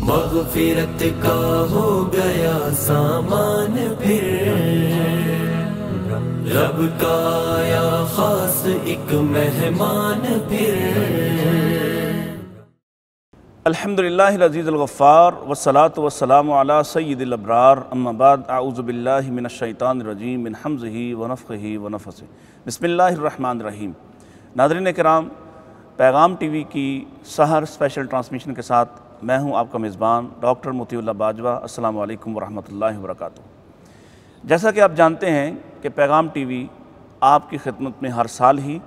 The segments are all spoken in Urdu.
مغفرت کا ہو گیا سامان پھر، رب کا آیا خاص ایک مہمان پھر۔ الحمدللہ العزیز الغفار والصلاة والسلام علی سید الابرار، اما بعد، اعوذ باللہ من الشیطان الرجیم من حمزہ ونفخہ ونفثہ، بسم اللہ الرحمن الرحیم۔ ناظرین کرام، پیغام ٹی وی کی سحر اسپیشل ٹرانسمیشن کے ساتھ میں ہوں آپ کا میزبان ڈاکٹر مطیع اللہ باجوہ۔ السلام علیکم ورحمۃ اللہ وبرکاتہ۔ جیسا کہ آپ جانتے ہیں کہ پیغام ٹی وی آپ کی خدمت میں ہر سال ہی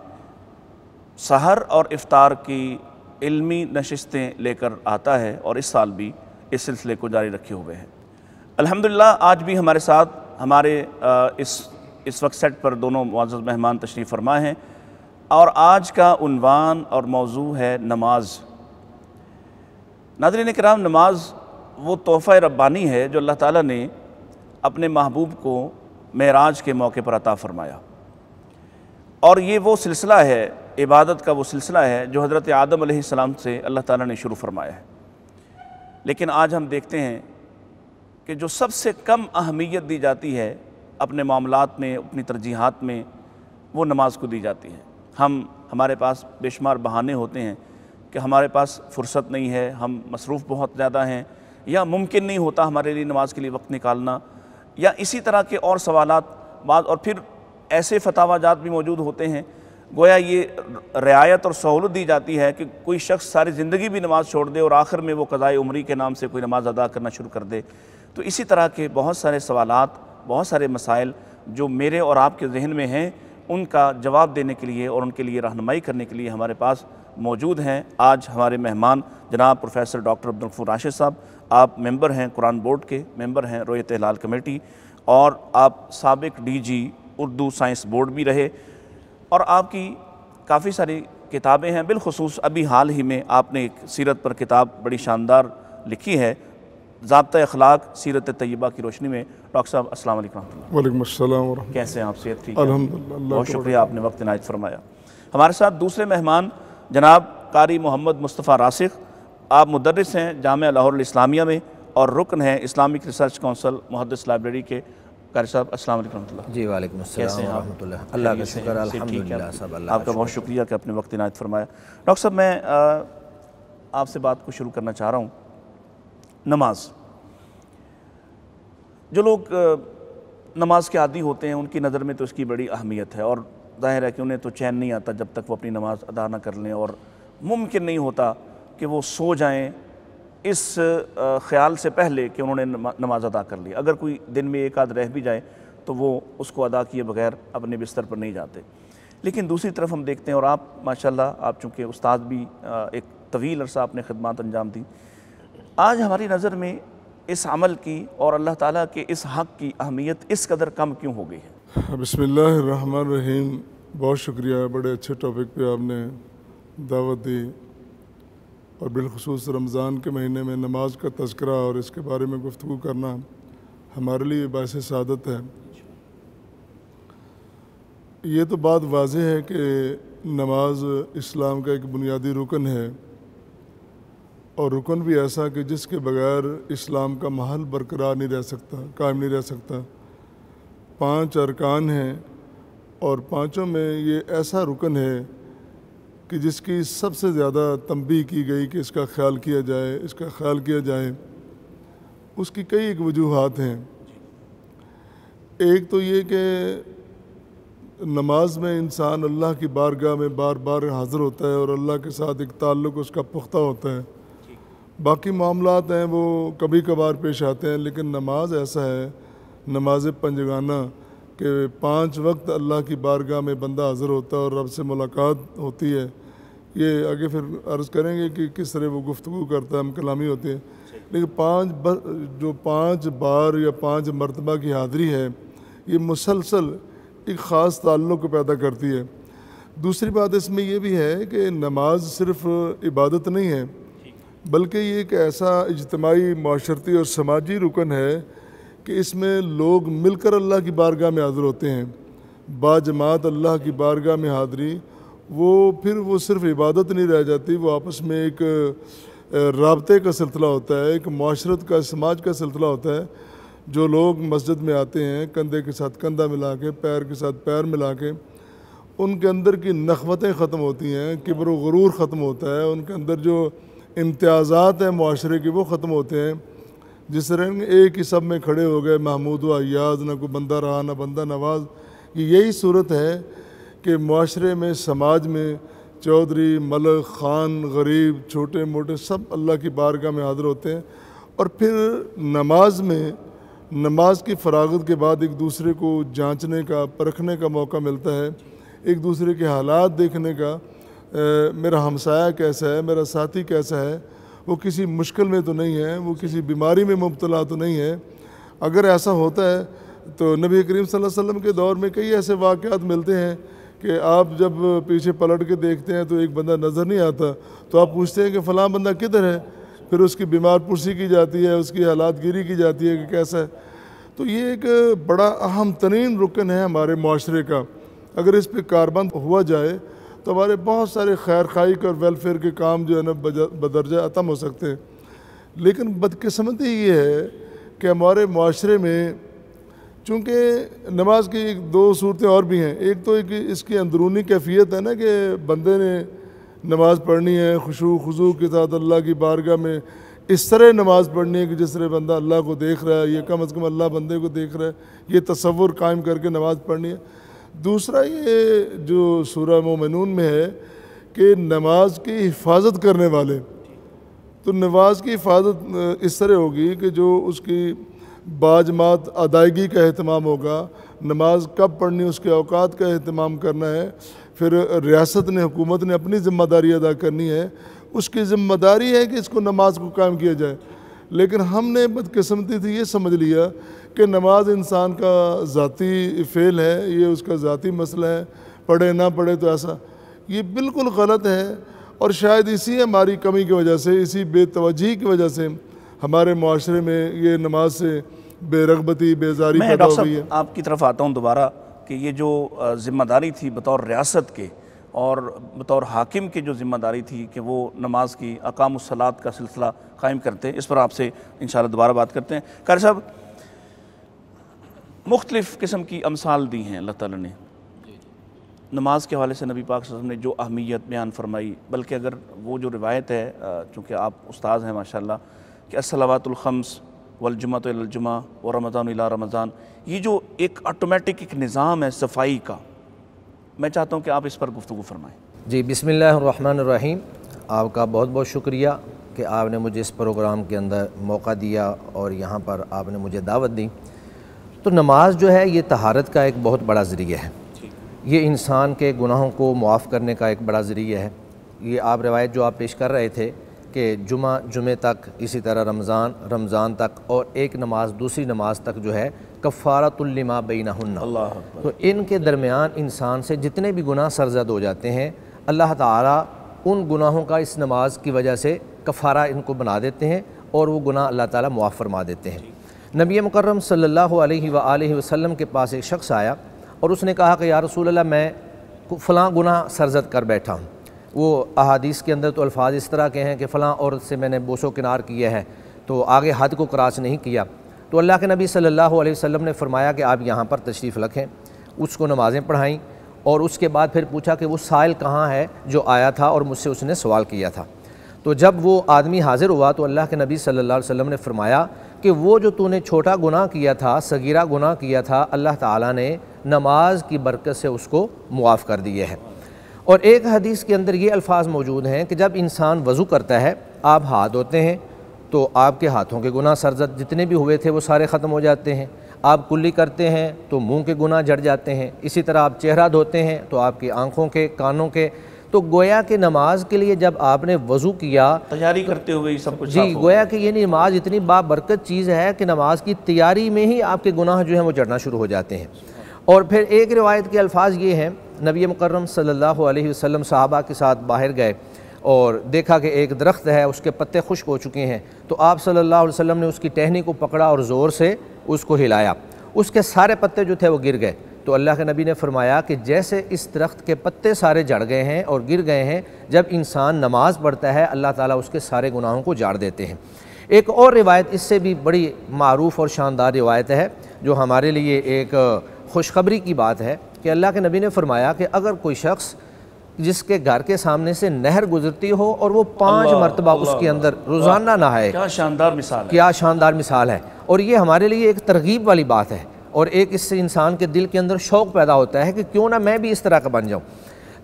سحر اور افطار کی علمی نشستیں لے کر آتا ہے، اور اس سال بھی اس سلسلے کو جاری رکھے ہوئے ہیں۔ الحمدللہ آج بھی ہمارے ساتھ ہمارے اس وقت سیٹ پر دونوں معزز مہمان تشریف فرما ہیں، اور آج کا عنوان اور موضوع ہے نماز۔ ناظرین کرام، نماز وہ تحفہ ربانی ہے جو اللہ تعالیٰ نے اپنے محبوب کو معراج کے موقع پر عطا فرمایا، اور یہ وہ سلسلہ ہے، عبادت کا وہ سلسلہ ہے جو حضرت آدم علیہ السلام سے اللہ تعالیٰ نے شروع فرمایا ہے۔ لیکن آج ہم دیکھتے ہیں کہ جو سب سے کم اہمیت دی جاتی ہے اپنے معاملات میں، اپنی ترجیحات میں، وہ نماز کو دی جاتی ہے۔ ہمارے پاس بے شمار بہانے ہوتے ہیں کہ ہمارے پاس فرصت نہیں ہے، ہم مصروف بہت زیادہ ہیں، یا ممکن نہیں ہوتا ہمارے لیے نماز کے لیے وقت نکالنا، یا اسی طرح کے اور سوالات بعض، اور پھر ایسے فتاوی جات بھی موجود ہوتے ہیں، گویا یہ رعایت اور سہولت دی جاتی ہے کہ کوئی شخص ساری زندگی بھی نماز چھوڑ دے اور آخر میں وہ قضائے عمری کے نام سے کوئی نماز ادا کرنا شروع کر دے۔ تو اسی طرح کے بہت سارے سوالات، بہت سارے مسائل جو میرے اور آپ کے ذہن میں ہیں، ان کا جواب دینے کے لیے اور ان کے لیے رہنمائی کرنے کے لیے ہمارے پاس موجود ہیں آج ہمارے مہمان جناب پروفیسر ڈاکٹر عبدالغفور راشد صاحب۔ آپ ممبر ہیں قرآن بورڈ کے، ممبر ہیں رویت ہلال کمیٹی، اور آپ سابق D G Urdu science board بھی رہے، اور آپ کی کافی ساری کتابیں ہیں۔ بالخصوص ابھی حال ہی میں آپ نے ایک سیرت پر کتاب بڑی شاندار لکھی ہے، ضابطہ اخلاق سیرت طیبہ کی روشنی میں۔ ڈاکٹر صاحب السلام علیکم ورحمۃ اللہ۔ وعلیکم السلام ورحمۃ اللہ۔ کیسے ہیں آپ؟ صحت ٹھیک ہے؟ الحمدللہ، بہت شکریہ، آپ نے وقت عنایت فرمایا۔ ہمارے ساتھ دوسرے مہمان جناب قاری محمد مصطفیٰ راسخ، آپ مدرس ہیں جامعہ لاہور الاسلامیہ میں، اور رکن ہیں اسلامک ریسرچ کونسل محدث لائبریری کے۔ قاری صاحب السلام علیکم ورحمۃ اللہ۔ جی وعلیکم السلام ورحمۃ اللہ۔ اللہ کا شکر، الحمدللہ، سب اللہ آپ کا بہت شکریہ کہ آپ نے وقت عنایت فرمایا۔ ڈاکٹر صاحب، میں آپ سے بات کو شروع کرنا چاہ رہا ہوں۔ نماز، جو لوگ نماز کے عادی ہوتے ہیں ان کی نظر میں تو اس کی بڑی اہمیت ہے، اور ظاہر ہے کہ انہیں تو چین نہیں آتا جب تک وہ اپنی نماز ادا نہ کر لیں، اور ممکن نہیں ہوتا کہ وہ سو جائیں اس خیال سے پہلے کہ انہوں نے نماز ادا کر لی۔ اگر کوئی دن میں ایک آدھ رہ بھی جائے تو وہ اس کو ادا کیے بغیر اپنے بستر پر نہیں جاتے۔ لیکن دوسری طرف ہم دیکھتے ہیں، اور آپ ماشاءاللہ آپ چونکہ استاد بھی ایک طویل عرصہ اپنے خدمات انجام دی، آج ہماری نظر میں اس عمل کی اور اللہ تعالیٰ کے اس حق کی اہمیت اس قدر کم کیوں ہو گئی ہے؟ بسم اللہ الرحمن الرحیم۔ بہت شکریہ، بڑے اچھے ٹاپک پہ آپ نے دعوت دی، اور بالخصوص رمضان کے مہینے میں نماز کا تذکرہ اور اس کے بارے میں گفتگو کرنا ہمارے لیے باعث سعادت ہے۔ یہ تو بات واضح ہے کہ نماز اسلام کا ایک بنیادی رکن ہے، اور رکن بھی ایسا کہ جس کے بغیر اسلام کا محل برقرار نہیں رہ سکتا، قائم نہیں رہ سکتا۔ 5 ارکان ہیں، اور پانچوں میں یہ ایسا رکن ہے کہ جس کی سب سے زیادہ تنبیہ کی گئی کہ اس کا خیال کیا جائے، اس کا خیال کیا جائے۔ اس کی کئی ایک وجوہات ہیں۔ ایک تو یہ کہ نماز میں انسان اللہ کی بارگاہ میں بار بار حاضر ہوتا ہے، اور اللہ کے ساتھ ایک تعلق اس کا پختہ ہوتا ہے۔ باقی معاملات ہیں وہ کبھی کبھار پیش آتے ہیں، لیکن نماز ایسا ہے، نماز پنجگانہ، کہ 5 وقت اللہ کی بارگاہ میں بندہ حاضر ہوتا ہے اور رب سے ملاقات ہوتی ہے۔ یہ آگے پھر عرض کریں گے کہ کس طرح وہ گفتگو کرتا ہے، ہم کلامی ہوتے ہیں، لیکن 5 بار یا 5 مرتبہ کی حاضری ہے، یہ مسلسل ایک خاص تعلق کو پیدا کرتی ہے۔ دوسری بات اس میں یہ بھی ہے کہ نماز صرف عبادت نہیں ہے، بلکہ یہ ایک ایسا اجتماعی، معاشرتی اور سماجی رکن ہے کہ اس میں لوگ مل کر اللہ کی بارگاہ میں حاضر ہوتے ہیں۔ باجماعت اللہ کی بارگاہ میں حاضری، وہ پھر وہ صرف عبادت نہیں رہ جاتی، وہ آپس میں ایک رابطے کا سلسلہ ہوتا ہے، ایک معاشرت کا، سماج کا سلسلہ ہوتا ہے۔ جو لوگ مسجد میں آتے ہیں کندھے کے ساتھ کندھا ملا کے، پیر کے ساتھ پیر ملا کے، ان کے اندر کی نخوتیں ختم ہوتی ہیں، کبر و غرور ختم ہوتا ہے، ان کے اندر جو امتیازات ہیں معاشرے کے وہ ختم ہوتے ہیں۔ جس طرح ایک ہی سب میں کھڑے ہو گئے محمود و ایاز، نہ کوئی بندہ رہا نہ بندہ نواز۔ یہی صورت ہے کہ معاشرے میں، سماج میں چودھری، ملک، خان، غریب، چھوٹے موٹے سب اللہ کی بارگاہ میں حاضر ہوتے ہیں، اور پھر نماز میں، نماز کی فراغت کے بعد ایک دوسرے کو جانچنے کا، پرکھنے کا موقع ملتا ہے، ایک دوسرے کے حالات دیکھنے کا۔ میرا ہمسایہ کیسا ہے، میرا ساتھی کیسا ہے، وہ کسی مشکل میں تو نہیں ہے، وہ کسی بیماری میں مبتلا تو نہیں ہے۔ اگر ایسا ہوتا ہے تو نبی کریم صلی اللہ علیہ وسلم کے دور میں کئی ایسے واقعات ملتے ہیں کہ آپ جب پیچھے پلٹ کے دیکھتے ہیں تو ایک بندہ نظر نہیں آتا، تو آپ پوچھتے ہیں کہ فلاں بندہ کدھر ہے، پھر اس کی بیمار پرسی کی جاتی ہے، اس کی حالات گیری کی جاتی ہے کہ کیسا ہے۔ تو یہ ایک بڑا اہم ترین رکن ہے ہمارے معاشرے کا۔ اگر اس پہ کاربند ہوا جائے تو ہمارے بہت سارے خیر خواہی اور ویلفیئر کے کام جو ہے نا بدرجہ ختم ہو سکتے ہیں۔ لیکن بدقسمتی یہ ہے کہ ہمارے معاشرے میں چونکہ نماز کی دو صورتیں اور بھی ہیں۔ ایک تو ایک اس کی اندرونی کیفیت ہے نا کہ بندے نے نماز پڑھنی ہے خشوع خضوع کے ساتھ اللہ کی بارگاہ میں، اس طرح نماز پڑھنی ہے کہ جس طرح بندہ اللہ کو دیکھ رہا ہے، یہ کم از کم اللہ بندے کو دیکھ رہا ہے، یہ تصور قائم کر کے نماز پڑھنی ہے۔ دوسرا یہ جو سورہ مومنون میں ہے کہ نماز کی حفاظت کرنے والے، تو نماز کی حفاظت اس طرح ہوگی کہ جو اس کی باجماعت ادائیگی کا اہتمام ہوگا، نماز کب پڑھنی اس کے اوقات کا اہتمام کرنا ہے، پھر ریاست نے، حکومت نے اپنی ذمہ داری ادا کرنی ہے، اس کی ذمہ داری ہے کہ اس کو نماز کو قائم کیا جائے۔ لیکن ہم نے بدقسمتی سے یہ سمجھ لیا کہ نماز انسان کا ذاتی فعل ہے، یہ اس کا ذاتی مسئلہ ہے، پڑھے نہ پڑھے تو ایسا، یہ بالکل غلط ہے۔ اور شاید اسی ہماری کمی کی وجہ سے، اسی بے توجہی کی وجہ سے ہمارے معاشرے میں یہ نماز سے بے رغبتی، بیزاری پیدا ہو گئی ہے۔ آپ کی طرف آتا ہوں دوبارہ کہ یہ جو ذمہ داری تھی بطور ریاست کے اور بطور حاکم کی جو ذمہ داری تھی کہ وہ نماز کی اقام الصلاۃ کا سلسلہ قائم کرتے ہیں، اس پر آپ سے انشاءاللہ دوبارہ بات کرتے ہیں۔ قاری صاحب، مختلف قسم کی امثال دی ہیں اللہ تعالیٰ نے نماز کے حوالے سے۔ نبی پاک صلی اللہ علیہ وسلم نے جو اہمیت بیان فرمائی، بلکہ اگر وہ جو روایت ہے، چونکہ آپ استاد ہیں ماشاءاللہ، کہ الصلوات الخمس والجمعۃ الی الجمعہ ورمضان الی رمضان، یہ جو ایک آٹومیٹک ایک نظام ہے صفائی کا، میں چاہتا ہوں کہ آپ اس پر گفتگو فرمائیں۔ جی، بسم اللہ الرحمن الرحیم۔ آپ کا بہت بہت شکریہ کہ آپ نے مجھے اس پروگرام کے اندر موقع دیا اور یہاں پر آپ نے مجھے دعوت دی۔ تو نماز جو ہے یہ طہارت کا ایک بہت بڑا ذریعہ ہے، یہ انسان کے گناہوں کو معاف کرنے کا ایک بڑا ذریعہ ہے۔ یہ آپ روایت جو آپ پیش کر رہے تھے کہ جمعے تک، اسی طرح رمضان تک، اور ایک نماز دوسری نماز تک جو ہے کفارۃ لما بینہن، تو ان کے درمیان انسان سے جتنے بھی گناہ سرزد ہو جاتے ہیں، اللہ تعالیٰ ان گناہوں کا اس نماز کی وجہ سے کفارہ ان کو بنا دیتے ہیں اور وہ گناہ اللہ تعالیٰ معاف فرما دیتے ہیں۔ نبی مکرم صلی اللہ علیہ وآلہ وسلم کے پاس ایک شخص آیا اور اس نے کہا کہ یا رسول اللہ، میں فلاں گناہ سرزد کر بیٹھا ہوں۔ وہ احادیث کے اندر تو الفاظ اس طرح کے ہیں کہ فلاں عورت سے میں نے بوس و کنار کیا ہے، تو آگے حد کو کراس نہیں کیا۔ تو اللہ کے نبی صلی اللہ علیہ وسلم نے فرمایا کہ آپ یہاں پر تشریف رکھیں، اس کو نمازیں پڑھائیں، اور اس کے بعد پھر پوچھا کہ وہ سائل کہاں ہے جو آیا تھا اور مجھ سے اس نے سوال کیا تھا۔ تو جب وہ آدمی حاضر ہوا تو اللہ کے نبی صلی اللہ علیہ وسلم نے فرمایا کہ وہ جو تو نے چھوٹا گناہ کیا تھا، صغیرہ گناہ کیا تھا، اللہ تعالیٰ نے نماز کی برکت سے اس کو معاف کر دیا ہے۔ اور ایک حدیث کے اندر یہ الفاظ موجود ہیں کہ جب انسان وضو کرتا ہے، آپ ہاتھ دھوتے ہیں تو آپ کے ہاتھوں کے گناہ سرزد جتنے بھی ہوئے تھے وہ سارے ختم ہو جاتے ہیں، آپ کلی کرتے ہیں تو منہ کے گناہ جھڑ جاتے ہیں، اسی طرح آپ چہرہ دھوتے ہیں تو آپ کی آنکھوں کے، کانوں کے، تو گویا کہ نماز کے لیے جب آپ نے وضو کیا، تیاری کرتے ہوئے سب کچھ جی، گویا کہ یہ نماز اتنی بابرکت چیز ہے کہ نماز کی تیاری میں ہی آپ کے گناہ جو ہیں وہ جھڑنا شروع ہو جاتے ہیں۔ اور پھر ایک روایت کے الفاظ یہ ہیں، نبی مکرم صلی اللہ علیہ وسلم صحابہ کے ساتھ باہر گئے اور دیکھا کہ ایک درخت ہے، اس کے پتے خشک ہو چکے ہیں، تو آپ صلی اللہ علیہ وسلم نے اس کی ٹہنی کو پکڑا اور زور سے اس کو ہلایا، اس کے سارے پتے جو تھے وہ گر گئے۔ تو اللہ کے نبی نے فرمایا کہ جیسے اس درخت کے پتے سارے جھڑ گئے ہیں اور گر گئے ہیں، جب انسان نماز پڑھتا ہے اللہ تعالیٰ اس کے سارے گناہوں کو جھاڑ دیتے ہیں۔ ایک اور روایت اس سے بھی بڑی معروف اور شاندار روایت ہے جو ہمارے لیے ایک خوشخبری کی بات ہے کہ اللہ کے نبی نے فرمایا کہ اگر کوئی شخص جس کے گھر کے سامنے سے نہر گزرتی ہو اور وہ 5 مرتبہ اس کے اندر روزانہ نہائے، کیا شاندار مثال ہے، کیا شاندار مثال ہے، اور یہ ہمارے لیے ایک ترغیب والی بات ہے، اور ایک اس سے انسان کے دل کے اندر شوق پیدا ہوتا ہے کہ کیوں نہ میں بھی اس طرح کا بن جاؤں۔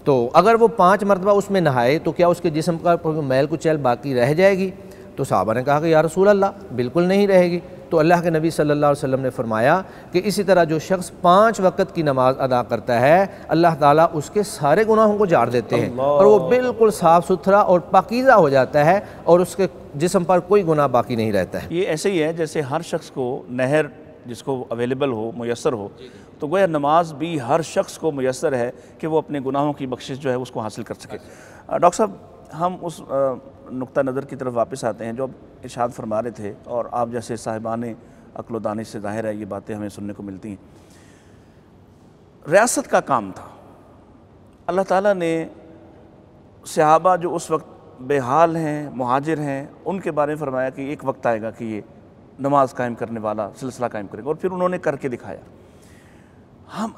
تو اگر وہ 5 مرتبہ اس میں نہائے تو کیا اس کے جسم کا میل کچیل باقی رہ جائے گی؟ تو صحابہ نے کہا کہ یا رسول اللہ بالکل نہیں رہے گی۔ تو اللہ کے نبی صلی اللہ علیہ وسلم نے فرمایا کہ اسی طرح جو شخص 5 وقت کی نماز ادا کرتا ہے اللہ تعالیٰ اس کے سارے گناہوں کو جھاڑ دیتے ہیں اور وہ بالکل صاف ستھرا اور پاکیزہ ہو جاتا ہے اور اس کے جسم پر کوئی گناہ باقی نہیں رہتا ہے۔ یہ ایسے ہی ہے جیسے ہر شخص کو نہر جس کو اویلیبل ہو، میسر ہو، تو گویا نماز بھی ہر شخص کو میسر ہے کہ وہ اپنے گناہوں کی بخشش جو ہے اس کو حاصل کر سکے۔ ڈاکٹر صاحب، ہم اس نقطہ نظر کی طرف واپس آتے ہیں جو اب ارشاد فرما رہے تھے، اور آپ جیسے صاحبان عقل و دانش سے ظاہر ہے یہ باتیں ہمیں سننے کو ملتی ہیں۔ ریاست کا کام تھا، اللہ تعالیٰ نے صحابہ جو اس وقت بے حال ہیں، مہاجر ہیں، ان کے بارے میں فرمایا کہ ایک وقت آئے گا کہ یہ نماز قائم کرنے والا سلسلہ قائم کرے گا، اور پھر انہوں نے کر کے دکھایا۔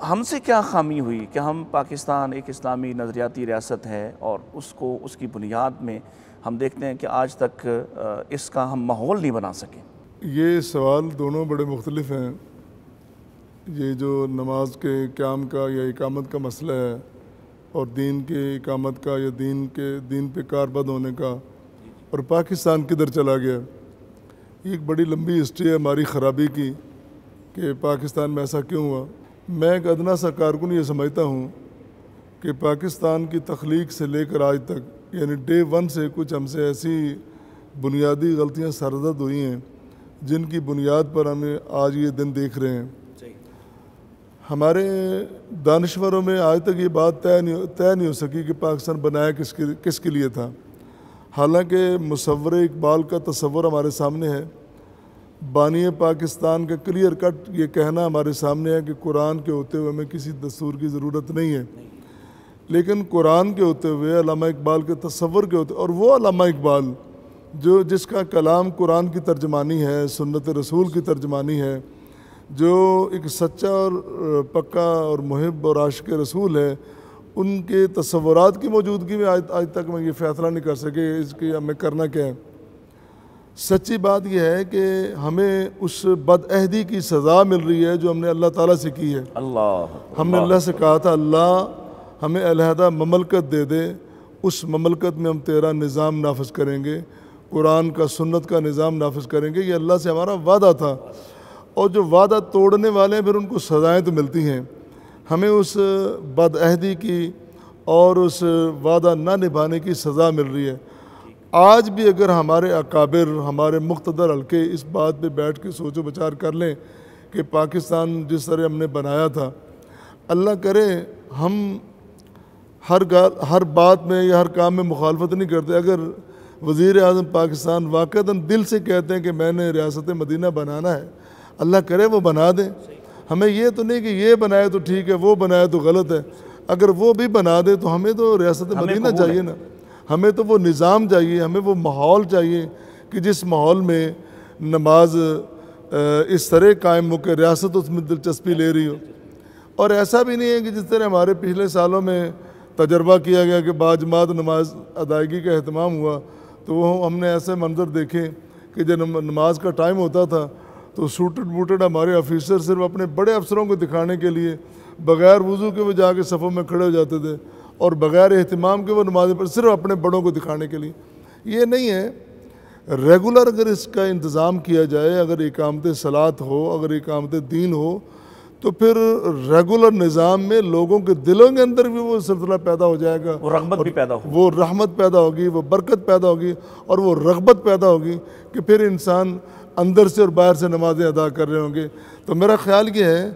ہم سے کیا خامی ہوئی کہ ہم پاکستان ایک اسلامی نظریاتی ریاست ہے اور اس کی بنیاد میں ہم دیکھتے ہیں کہ آج تک اس کا ہم ماحول نہیں بنا سکے؟ یہ سوال دونوں بڑے مختلف ہیں۔ یہ جو نماز کے قیام کا یا اقامت کا مسئلہ ہے اور دین کے اقامت کا یا دین پہ کاربند ہونے کا، اور پاکستان کدھر چلا گیا، یہ ایک بڑی لمبی ہسٹری ہے ہماری خرابی کی کہ پاکستان میں ایسا کیوں ہوا۔ میں ایک ادنا سا کارکن یہ سمجھتا ہوں کہ پاکستان کی تخلیق سے لے کر آج تک یعنی ڈے 1 سے کچھ ہم سے ایسی بنیادی غلطیاں سرزد ہوئی ہیں جن کی بنیاد پر ہمیں آج یہ دن دیکھ رہے ہیں۔ ہمارے دانشوروں میں آج تک یہ بات طے نہیں ہو سکی کہ پاکستان بنایا کس کے لیے تھا، حالانکہ مصور اقبال کا تصور ہمارے سامنے ہے۔ بانی پاکستان کا کلیئر کٹ یہ کہنا ہمارے سامنے ہے کہ قرآن کے ہوتے ہوئے ہمیں کسی دستور کی ضرورت نہیں ہے، لیکن قرآن کے ہوتے ہوئے علامہ اقبال کے تصور کے ہوتے، اور وہ علامہ اقبال جس کا کلام قرآن کی ترجمانی ہے، سنت رسول کی ترجمانی ہے، جو ایک سچا اور پکا اور محب اور عاشق رسول ہے، ان کے تصورات کی موجودگی میں آج تک میں یہ فیصلہ نہیں کر سکے اس کی ہمیں کرنا کیا ہے۔ سچی بات یہ ہے کہ ہمیں اس بد عہدی کی سزا مل رہی ہے جو ہم نے اللہ تعالیٰ سے کی ہے۔ ہم نے اللہ سے کہا تھا اللہ ہمیں علیحدہ مملکت دے دے، اس مملکت میں ہم تیرا نظام نافذ کریں گے، قرآن کا سنت کا نظام نافذ کریں گے، یہ اللہ سے ہمارا وعدہ تھا۔ اور جو وعدہ توڑنے والے ہیں پھر ان کو سزائیں تو ملتی ہیں۔ ہمیں اس بد عہدی کی اور اس وعدہ نہ نبھانے کی سزا مل رہی ہے۔ آج بھی اگر ہمارے اکابر، ہمارے مقتدر حلقے اس بات پہ بیٹھ کے سوچ و بچار کر لیں کہ پاکستان جس طرح ہم نے بنایا تھا، اللہ کرے ہم ہر بات میں یا ہر کام میں مخالفت نہیں کرتے۔ اگر وزیر اعظم پاکستان واقعتاً دل سے کہتے ہیں کہ میں نے ریاست مدینہ بنانا ہے، اللہ کرے وہ بنا دیں۔ ہمیں یہ تو نہیں کہ یہ بنائے تو ٹھیک ہے، وہ بنائے تو غلط ہے۔ اگر وہ بھی بنا دے تو ہمیں تو ریاست مدینہ چاہیے نا، ہمیں تو وہ نظام چاہیے، ہمیں وہ ماحول چاہیے کہ جس ماحول میں نماز اس طرح قائم ہو کہ ریاست اس میں دلچسپی لے رہی ہو۔ اور ایسا بھی نہیں ہے کہ جس طرح ہمارے پچھلے سالوں میں تجربہ کیا گیا کہ باجماعت نماز ادائیگی کا اہتمام ہوا تو وہ ہم نے ایسے منظر دیکھے کہ جب نماز کا ٹائم ہوتا تھا تو سوٹڈ بوٹڈ ہمارے آفیسر صرف اپنے بڑے افسروں کو دکھانے کے لیے بغیر وضو کے وہ جا کے صفوں میں کھڑے ہو جاتے تھے، اور بغیر اہتمام کے وہ نماز پر صرف اپنے بڑوں کو دکھانے کے لیے۔ یہ نہیں ہے، ریگولر اگر اس کا انتظام کیا جائے، اگر اقامت صلاۃ ہو، اگر اقامت دین ہو، تو پھر ریگولر نظام میں لوگوں کے دلوں کے اندر بھی وہ سلسلہ پیدا ہو جائے گا، وہ رغبت بھی پیدا ہوگی، وہ رحمت پیدا ہوگی، وہ برکت پیدا ہوگی، اور وہ رغبت پیدا ہوگی کہ پھر انسان اندر سے اور باہر سے نمازیں ادا کر رہے ہوں گے۔ تو میرا خیال یہ ہے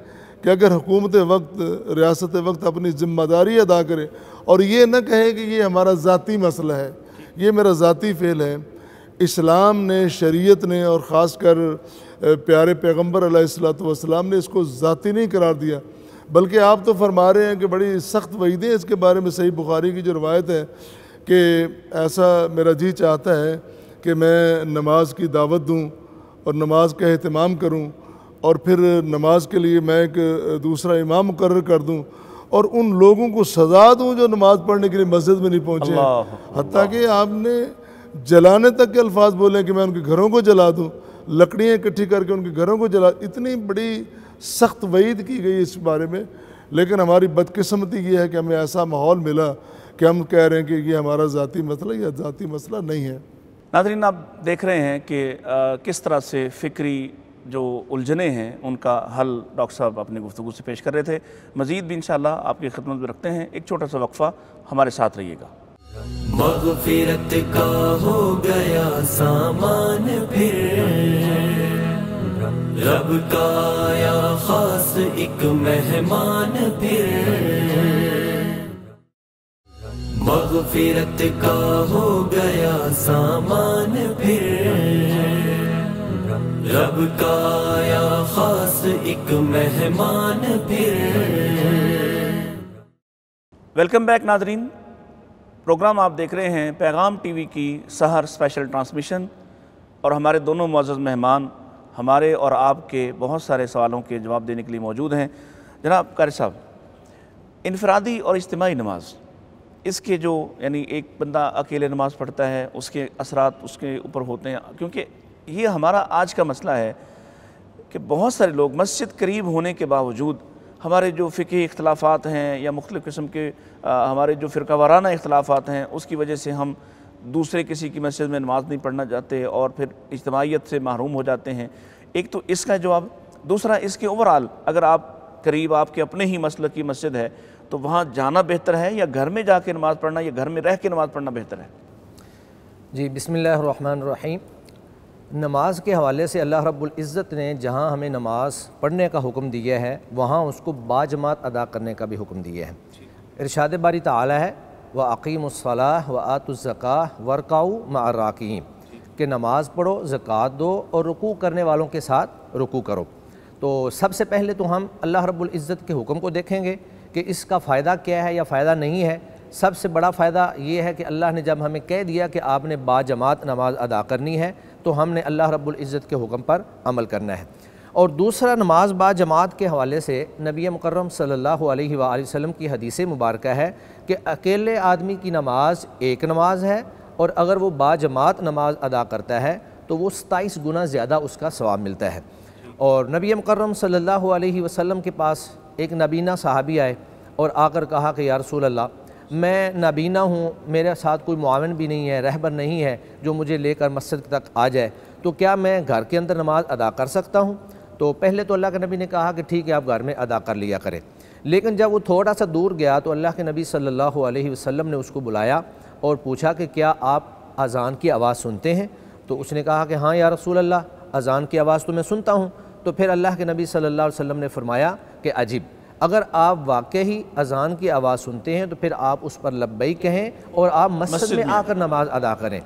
کہ اگر حکومت وقت، ریاست وقت اپنی ذمہ داری ادا کرے اور یہ نہ کہے کہ یہ ہمارا ذاتی مسئلہ ہے، یہ میرا ذاتی فعل ہے، اسلام نے، شریعت نے، اور خاص کر پیارے پیغمبر علیہ الصلوۃ والسلام نے اس کو ذاتی نہیں قرار دیا، بلکہ آپ تو فرما رہے ہیں کہ بڑی سخت وعیدیں اس کے بارے میں. صحیح بخاری کی جو روایت ہے کہ ایسا میرا جی چاہتا ہے کہ میں نماز کی دعوت دوں اور نماز کا اہتمام کروں اور پھر نماز کے لیے میں ایک دوسرا امام مقرر کر دوں اور ان لوگوں کو سزا دوں جو نماز پڑھنے کے لیے مسجد میں نہیں پہنچے ہیں. حتیٰ کہ آپ نے جلانے تک کے الفاظ بولے کہ میں ان کے گھروں کو جلا دوں, لکڑیاں اکٹھی کر کے ان کے گھروں کو جلا. اتنی بڑی سخت وعید کی گئی اس بارے میں. لیکن ہماری بدقسمتی یہ ہے کہ ہمیں ایسا ماحول ملا کہ ہم کہہ رہے ہیں کہ یہ ہمارا ذاتی مسئلہ یا ذاتی مسئلہ نہیں ہے. ناظرین آپ دیکھ رہے ہیں کہ کس طرح سے فکری جو الجھنیں ہیں ان کا حل ڈاکٹر صاحب اپنی گفتگو سے پیش کر رہے تھے. مزید بھی انشاءاللہ آپ کی خدمت میں رکھتے ہیں. ایک چھوٹا سا وقفہ, ہمارے ساتھ رہیے گا. مغفرت کا ہو گیا سامان پھر, رب کا آیا خاص ایک مہمان پھر. مغفرت کا ہو گیا سامان پھر, رب کا آیا خاص ایک مہمان پھر. ویلکم بیک ناظرین. پروگرام آپ دیکھ رہے ہیں پیغام ٹی وی کی سحر اسپیشل ٹرانسمیشن, اور ہمارے دونوں معزز مہمان ہمارے اور آپ کے بہت سارے سوالوں کے جواب دینے کے لیے موجود ہیں. جناب قاری صاحب, انفرادی اور اجتماعی نماز, اس کے جو یعنی ایک بندہ اکیلے نماز پڑھتا ہے اس کے اثرات اس کے اوپر ہوتے ہیں, کیونکہ یہ ہمارا آج کا مسئلہ ہے کہ بہت سارے لوگ مسجد قریب ہونے کے باوجود ہمارے جو فقہی اختلافات ہیں یا مختلف قسم کے ہمارے جو فرقہ وارانہ اختلافات ہیں اس کی وجہ سے ہم دوسرے کسی کی مسجد میں نماز نہیں پڑھنا چاہتے اور پھر اجتماعیت سے محروم ہو جاتے ہیں. ایک تو اس کا جواب. دوسرا, اس کے اوورآل اگر آپ قریب آپ کے اپنے ہی مسلک کی مسجد ہے تو وہاں جانا بہتر ہے یا گھر میں جا کے نماز پڑھنا یا گھر میں رہ کے نماز پڑھنا بہتر ہے؟ جی بسم اللہ الرحمن الرحیم. نماز کے حوالے سے اللہ رب العزت نے جہاں ہمیں نماز پڑھنے کا حکم دیا ہے وہاں اس کو باجماعت ادا کرنے کا بھی حکم دیا ہے. ارشاد باری تعالی ہے وَأَقِيمُوا الصَّلَاةَ وَآتُوا الزَّكَاةَ وَارْكَعُوا مَعَ الرَّاكِعِينَ, کہ نماز پڑھو, زکوٰۃ دو اور رکوع کرنے والوں کے ساتھ رکوع کرو. تو سب سے پہلے تو ہم اللہ رب العزت کے حکم کو دیکھیں گے کہ اس کا فائدہ کیا ہے یا فائدہ نہیں ہے. سب سے بڑا فائدہ یہ ہے کہ اللہ نے جب ہمیں کہہ دیا کہ آپ نے باجماعت نماز ادا کرنی ہے تو ہم نے اللہ رب العزت کے حکم پر عمل کرنا ہے. اور دوسرا, نماز باجماعت کے حوالے سے نبی مکرم صلی اللہ علیہ وآلہ وسلم کی حدیث مبارکہ ہے کہ اکیلے آدمی کی نماز ایک نماز ہے, اور اگر وہ باجماعت نماز ادا کرتا ہے تو وہ 27 گنا زیادہ اس کا ثواب ملتا ہے. اور نبی مکرم صلی اللہ علیہ وسلم کے پاس ایک نابینا صحابی آئے اور آ کر کہا کہ یا رسول اللہ, میں نابینا ہوں, میرے ساتھ کوئی معاون بھی نہیں ہے, رہبر نہیں ہے جو مجھے لے کر مسجد تک آ جائے, تو کیا میں گھر کے اندر نماز ادا کر سکتا ہوں؟ تو پہلے تو اللہ کے نبی نے کہا کہ ٹھیک ہے آپ گھر میں ادا کر لیا کریں. لیکن جب وہ تھوڑا سا دور گیا تو اللہ کے نبی صلی اللہ علیہ وسلم نے اس کو بلایا اور پوچھا کہ کیا آپ اذان کی آواز سنتے ہیں؟ تو اس نے کہا کہ ہاں یا رسول اللہ, اذان کی آواز تو میں سنتا ہوں. تو پھر اللہ کے نبی صلی اللہ علیہ وسلم نے فرمایا کہ عجیب, اگر آپ واقعی اذان کی آواز سنتے ہیں تو پھر آپ اس پر لبیک کہیں اور آپ مسجد میں آ کر نماز ادا کریں.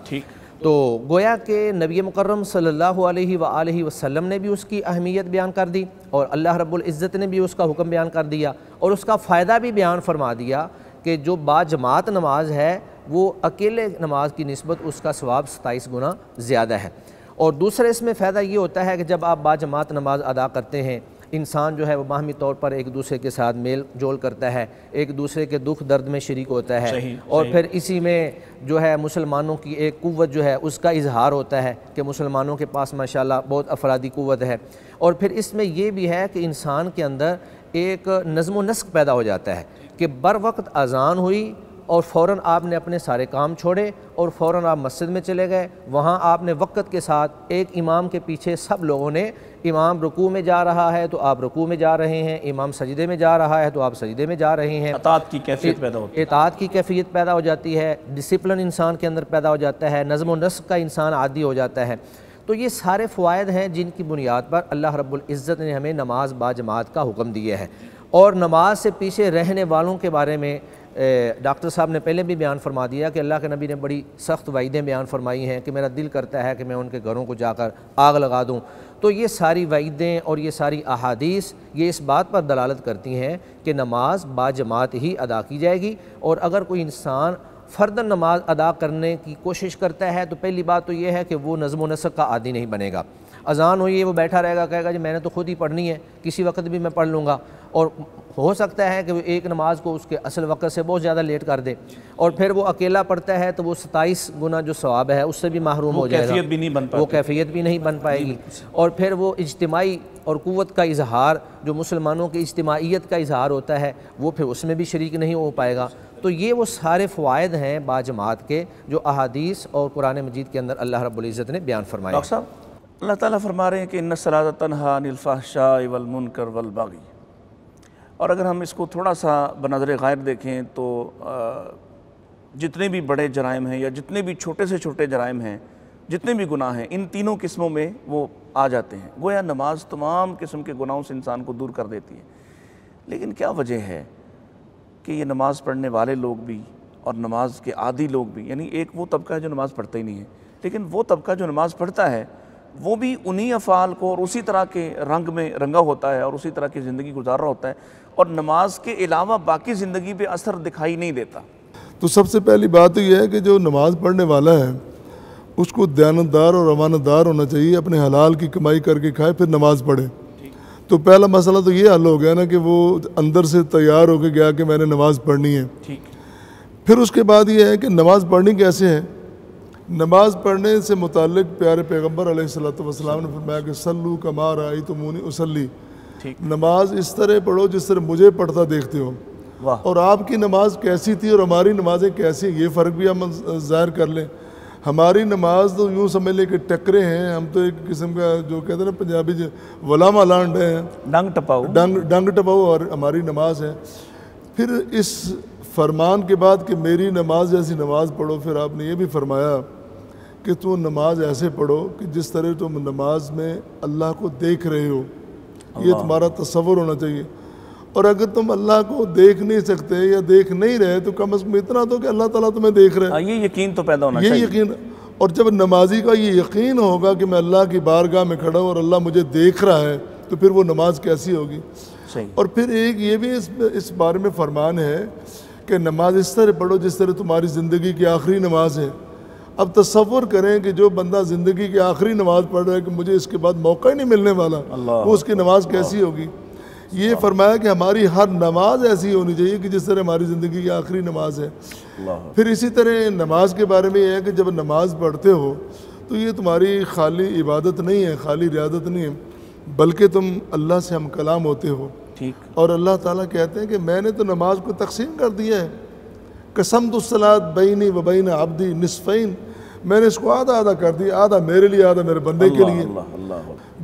تو گویا کہ نبی مکرم صلی اللہ علیہ وآلہ وسلم نے بھی اس کی اہمیت بیان کر دی اور اللہ رب العزت نے بھی اس کا حکم بیان کر دیا اور اس کا فائدہ بھی بیان فرما دیا کہ جو باجماعت نماز ہے وہ اکیلے نماز کی نسبت اس کا ثواب 27 گنا زیادہ ہے. اور دوسرے اس میں فائدہ یہ ہوتا ہے کہ جب آپ باجماعت نماز ادا کرتے ہیں انسان جو ہے وہ باہمی طور پر ایک دوسرے کے ساتھ میل جول کرتا ہے, ایک دوسرے کے دکھ درد میں شریک ہوتا ہے, اور پھر اسی میں جو ہے مسلمانوں کی ایک قوت جو ہے اس کا اظہار ہوتا ہے کہ مسلمانوں کے پاس ماشاءاللہ بہت افرادی قوت ہے. اور پھر اس میں یہ بھی ہے کہ انسان کے اندر ایک نظم و نسق پیدا ہو جاتا ہے کہ بر وقت اذان ہوئی اور فوراً آپ نے اپنے سارے کام چھوڑے اور فوراً آپ مسجد میں چلے گئے. وہاں آپ نے وقت کے ساتھ ایک امام کے پیچھے سب لوگوں نے, امام رکوع میں جا رہا ہے تو آپ رکوع میں جا رہے ہیں, امام سجدے میں جا رہا ہے تو آپ سجدے میں جا رہے ہیں. اطاعت کی کیفیت پیدا ہوتی ہے, اطاعت کی کیفیت پیدا ہو جاتی ہے, ڈسپلن انسان کے اندر پیدا ہو جاتا ہے, نظم و نسق کا انسان عادی ہو جاتا ہے. تو یہ سارے فوائد ہیں جن کی بنیاد پر اللہ رب العزت نے ہمیں نماز باجماعت کا حکم دیا ہے. اور نماز سے پیچھے رہنے والوں کے بارے میں ڈاکٹر صاحب نے پہلے بھی بیان فرما دیا کہ اللہ کے نبی نے بڑی سخت وعیدیں بیان فرمائی ہیں کہ میرا دل کرتا ہے کہ میں ان کے گھروں کو جا کر آگ لگا دوں. تو یہ ساری وعیدیں اور یہ ساری احادیث یہ اس بات پر دلالت کرتی ہیں کہ نماز باجماعت ہی ادا کی جائے گی. اور اگر کوئی انسان فرداً نماز ادا کرنے کی کوشش کرتا ہے تو پہلی بات تو یہ ہے کہ وہ نظم و نسق کا عادی نہیں بنے گا. اذان ہوئی ہے وہ بیٹھا رہے گا, کہے گا جی میں نے تو خود ہی پڑھنی ہے, کسی وقت بھی میں پڑھ لوں گا. اور ہو سکتا ہے کہ وہ ایک نماز کو اس کے اصل وقت سے بہت زیادہ لیٹ کر دے, اور پھر وہ اکیلا پڑھتا ہے تو وہ 27 گنا جو ثواب ہے اس سے بھی محروم ہو جائے گا, وہ کیفیت بھی نہیں بن پائے گی. اور پھر وہ اجتماعی اور قوت کا اظہار جو مسلمانوں کی اجتماعیت کا اظہار ہوتا ہے وہ پھر اس میں بھی شریک نہیں ہو پائے گا. تو یہ وہ سارے فوائد ہیں باجماعت کے جو احادیث اور قرآن مجید کے اندر اللہ رب العزت نے بیان فرمائے. ڈاکٹر صاحب, اللہ تعالیٰ فرما رہے ہیں کہ ان الصلاۃ تنہی عن الفحشاء والمنکر والبغی, اور اگر ہم اس کو تھوڑا سا بنظر غائب دیکھیں تو جتنے بھی بڑے جرائم ہیں یا جتنے بھی چھوٹے سے چھوٹے جرائم ہیں, جتنے بھی گناہ ہیں, ان تینوں قسموں میں وہ آ جاتے ہیں. گویا نماز تمام قسم کے گناہوں سے انسان کو دور کر دیتی ہے. لیکن کیا وجہ ہے کہ یہ نماز پڑھنے والے لوگ بھی اور نماز کے عادی لوگ بھی, یعنی ایک وہ طبقہ ہے جو نماز پڑھتا ہی نہیں ہے, لیکن وہ طبقہ جو نماز پڑھتا ہے وہ بھی انہی افعال کو اور اسی طرح کے رنگ میں رنگا ہوتا ہے اور اسی طرح کی زندگی گزار رہا ہوتا ہے, اور نماز کے علاوہ باقی زندگی پہ اثر دکھائی نہیں دیتا. تو سب سے پہلی بات تو یہ ہے کہ جو نماز پڑھنے والا ہے اس کو دیانتدار اور امانتدار ہونا چاہیے, اپنے حلال کی کمائی کر کے کھائے پھر نماز پڑھے. تو پہلا مسئلہ تو یہ حل ہو گیا نا کہ وہ اندر سے تیار ہو کے گیا کہ میں نے نماز پڑھنی ہے. پھر اس کے بعد یہ ہے کہ نماز پڑھنی کیسے ہے. نماز پڑھنے سے متعلق پیارے پیغمبر علیہ الصلوۃ والسلام نے فرمایا کہ صلو کما رأیتمونی اصلی, نماز اس طرح پڑھو جس طرح مجھے پڑھتا دیکھتے ہو. اور آپ کی نماز کیسی تھی اور ہماری نمازیں کیسی, یہ فرق بھی ہم ظاہر کر لیں. ہماری نماز تو یوں سمجھ لیں کہ ٹکرے ہیں, ہم تو ایک قسم کا جو کہتے ہیں نا پنجابی جو ولاما لانڈ ہیں, ڈنگ ٹپاؤ, اور ہماری نماز ہے. پھر اس فرمان کے بعد کہ میری نماز جیسی نماز پڑھو, پھر آپ نے یہ بھی فرمایا کہ تو نماز ایسے پڑھو کہ جس طرح تم نماز میں اللہ کو دیکھ رہے ہو, یہ تمہارا تصور ہونا چاہیے. اور اگر تم اللہ کو دیکھ نہیں سکتے یا دیکھ نہیں رہے تو کم از کم اتنا تو کہ اللہ تعالیٰ تمہیں دیکھ رہے. یہ یقین تو پیدا ہونا چاہیے, یہ یقین. اور جب نمازی کا یہ یقین ہوگا کہ میں اللہ کی بارگاہ میں کھڑا ہوں اور اللہ مجھے دیکھ رہا ہے, تو پھر وہ نماز کیسی ہوگی. اور پھر ایک یہ بھی اس بارے میں فرمان ہے کہ نماز اس طرح پڑھو جس طرح تمہاری زندگی کی آخری نماز ہے. اب تصور کریں کہ جو بندہ زندگی کی آخری نماز پڑھ رہا ہے کہ مجھے اس کے بعد موقع ہی نہیں ملنے والا, وہ اس کی نماز کیسی ہوگی. یہ فرمایا کہ ہماری ہر نماز ایسی ہونی چاہیے کہ جس طرح ہماری زندگی کی آخری نماز ہے. پھر اسی طرح نماز کے بارے میں یہ ہے کہ جب نماز پڑھتے ہو تو یہ تمہاری خالی عبادت نہیں ہے, خالی ریاضت نہیں ہے, بلکہ تم اللہ سے ہم کلام ہوتے ہو. اور اللہ تعالیٰ کہتے ہیں کہ میں نے تو نماز کو تقسیم کر دیا ہے, قسمت الصلاۃ بینی و بین عبدی نصفین, میں نے اس کو آدھا آدھا کر دیا, آدھا میرے لیے آدھا میرے بندے کے لیے.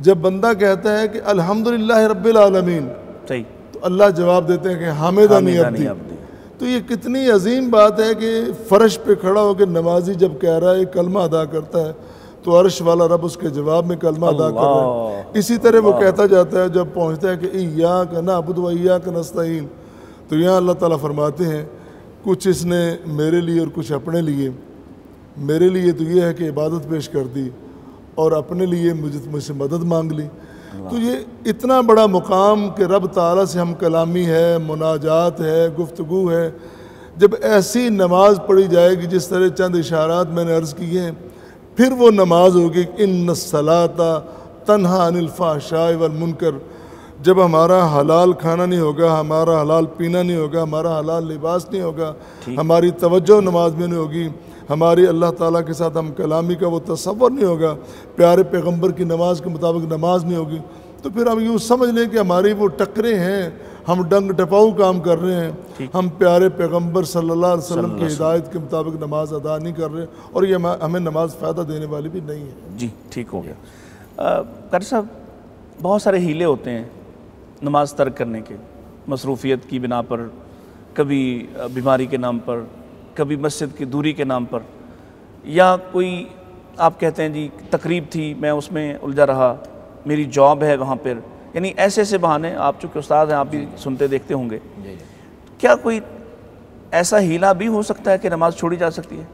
جب بندہ کہتا ہے کہ الحمدللہ رب العالمین, تو اللہ جواب دیتے ہیں کہ حامدنی عبدی. تو یہ کتنی عظیم بات ہے کہ فرش پہ کھڑا ہو کے نمازی جب کہہ رہا ہے کلمہ ادا کرتا ہے تو عرش والا رب اس کے جواب میں کلمہ ادا کر رہا ہے. اسی طرح وہ کہتا جاتا ہے جب پہنچتا ہے کہ ایاک نعبد و ایاک نستعین, تو یہاں اللہ تعالیٰ فرماتے ہیں کچھ اس نے میرے لیے اور کچھ اپنے لیے. میرے لیے تو یہ ہے کہ عبادت پیش کر دی, اور اپنے لیے مجھ سے مدد مانگ لی. تو یہ اتنا بڑا مقام کہ رب تعالیٰ سے ہم کلامی ہے, مناجات ہے, گفتگو ہے. جب ایسی نماز پڑھی جائے گی جس طرح چند اشارات میں نے عرض کیے ہیں, پھر وہ نماز ہوگی ان الصلاۃ تنہی عن الفحشاء والمنکر. جب ہمارا حلال کھانا نہیں ہوگا, ہمارا حلال پینا نہیں ہوگا, ہمارا حلال لباس نہیں ہوگا, ہماری توجہ نماز میں نہیں ہوگی, ہماری اللہ تعالیٰ کے ساتھ ہم کلامی کا وہ تصور نہیں ہوگا, پیارے پیغمبر کی نماز کے مطابق نماز نہیں ہوگی, تو پھر ہم یوں سمجھ لیں کہ ہماری وہ ٹکرے ہیں, ہم ڈنگ ٹپاؤ کام کر رہے ہیں, ہم پیارے پیغمبر صلی اللہ علیہ وسلم کی ہدایت کے مطابق نماز ادا نہیں کر رہے, اور یہ ہمیں نماز فائدہ دینے والی بھی نہیں ہے. جی ٹھیک ہو گیا. قاری صاحب, بہت سارے ہیلے ہوتے ہیں نماز ترک کرنے کے, مصروفیت کی بنا پر, کبھی بیماری کے نام پر, کبھی مسجد کی دوری کے نام پر, یا کوئی آپ کہتے ہیں جی تقریب تھی میں اس میں الجھا رہا, میری جاب ہے وہاں پر, یعنی ایسے ایسے بہانے. آپ چونکہ استاد ہیں, آپ بھی سنتے دیکھتے ہوں گے, کیا کوئی ایسا ہیلا بھی ہو سکتا ہے کہ نماز چھوڑی جا سکتی ہے؟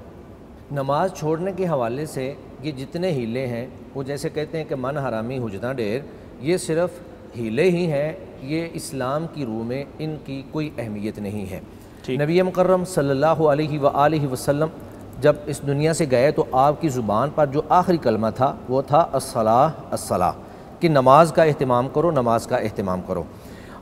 نماز چھوڑنے کے حوالے سے یہ جتنے ہیلے ہیں وہ جیسے کہتے ہیں کہ من حرامی حجدہ ڈیر، یہ صرف ہیلے ہی ہیں، یہ اسلام کی روح میں ان کی کوئی اہمیت نہیں ہے۔ نبی مکرم صلی اللہ علیہ وآلہ وسلم جب اس دنیا سے گئے تو آپ کی زبان پر جو آخری کلمہ تھا وہ تھا الصلاۃ الصلاۃ، کہ نماز کا اہتمام کرو، نماز کا اہتمام کرو۔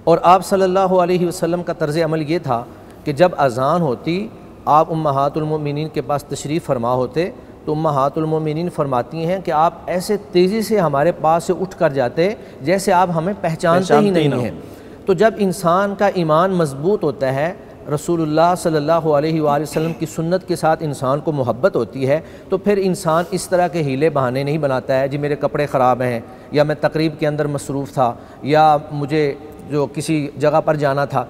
اور آپ صلی اللہ علیہ وسلم کا طرز عمل یہ تھا کہ جب اذان ہوتی آپ امہات المومنین کے پاس تشریف فرما ہوتے تو امہات المومنین فرماتی ہیں کہ آپ ایسے تیزی سے ہمارے پاس سے اٹھ کر جاتے جیسے آپ ہمیں پہچانتے ہی نہیں ہیں۔ تو جب انسان کا ایمان مضبوط ہوتا ہے، رسول اللہ صلی اللہ علیہ وآلہ وسلم کی سنت کے ساتھ انسان کو محبت ہوتی ہے، تو پھر انسان اس طرح کے ہیلے بہانے نہیں بناتا ہے، جی میرے کپڑے خراب ہیں، یا میں تقریب کے اندر مصروف تھا، یا مجھے جو کسی جگہ پر جانا تھا۔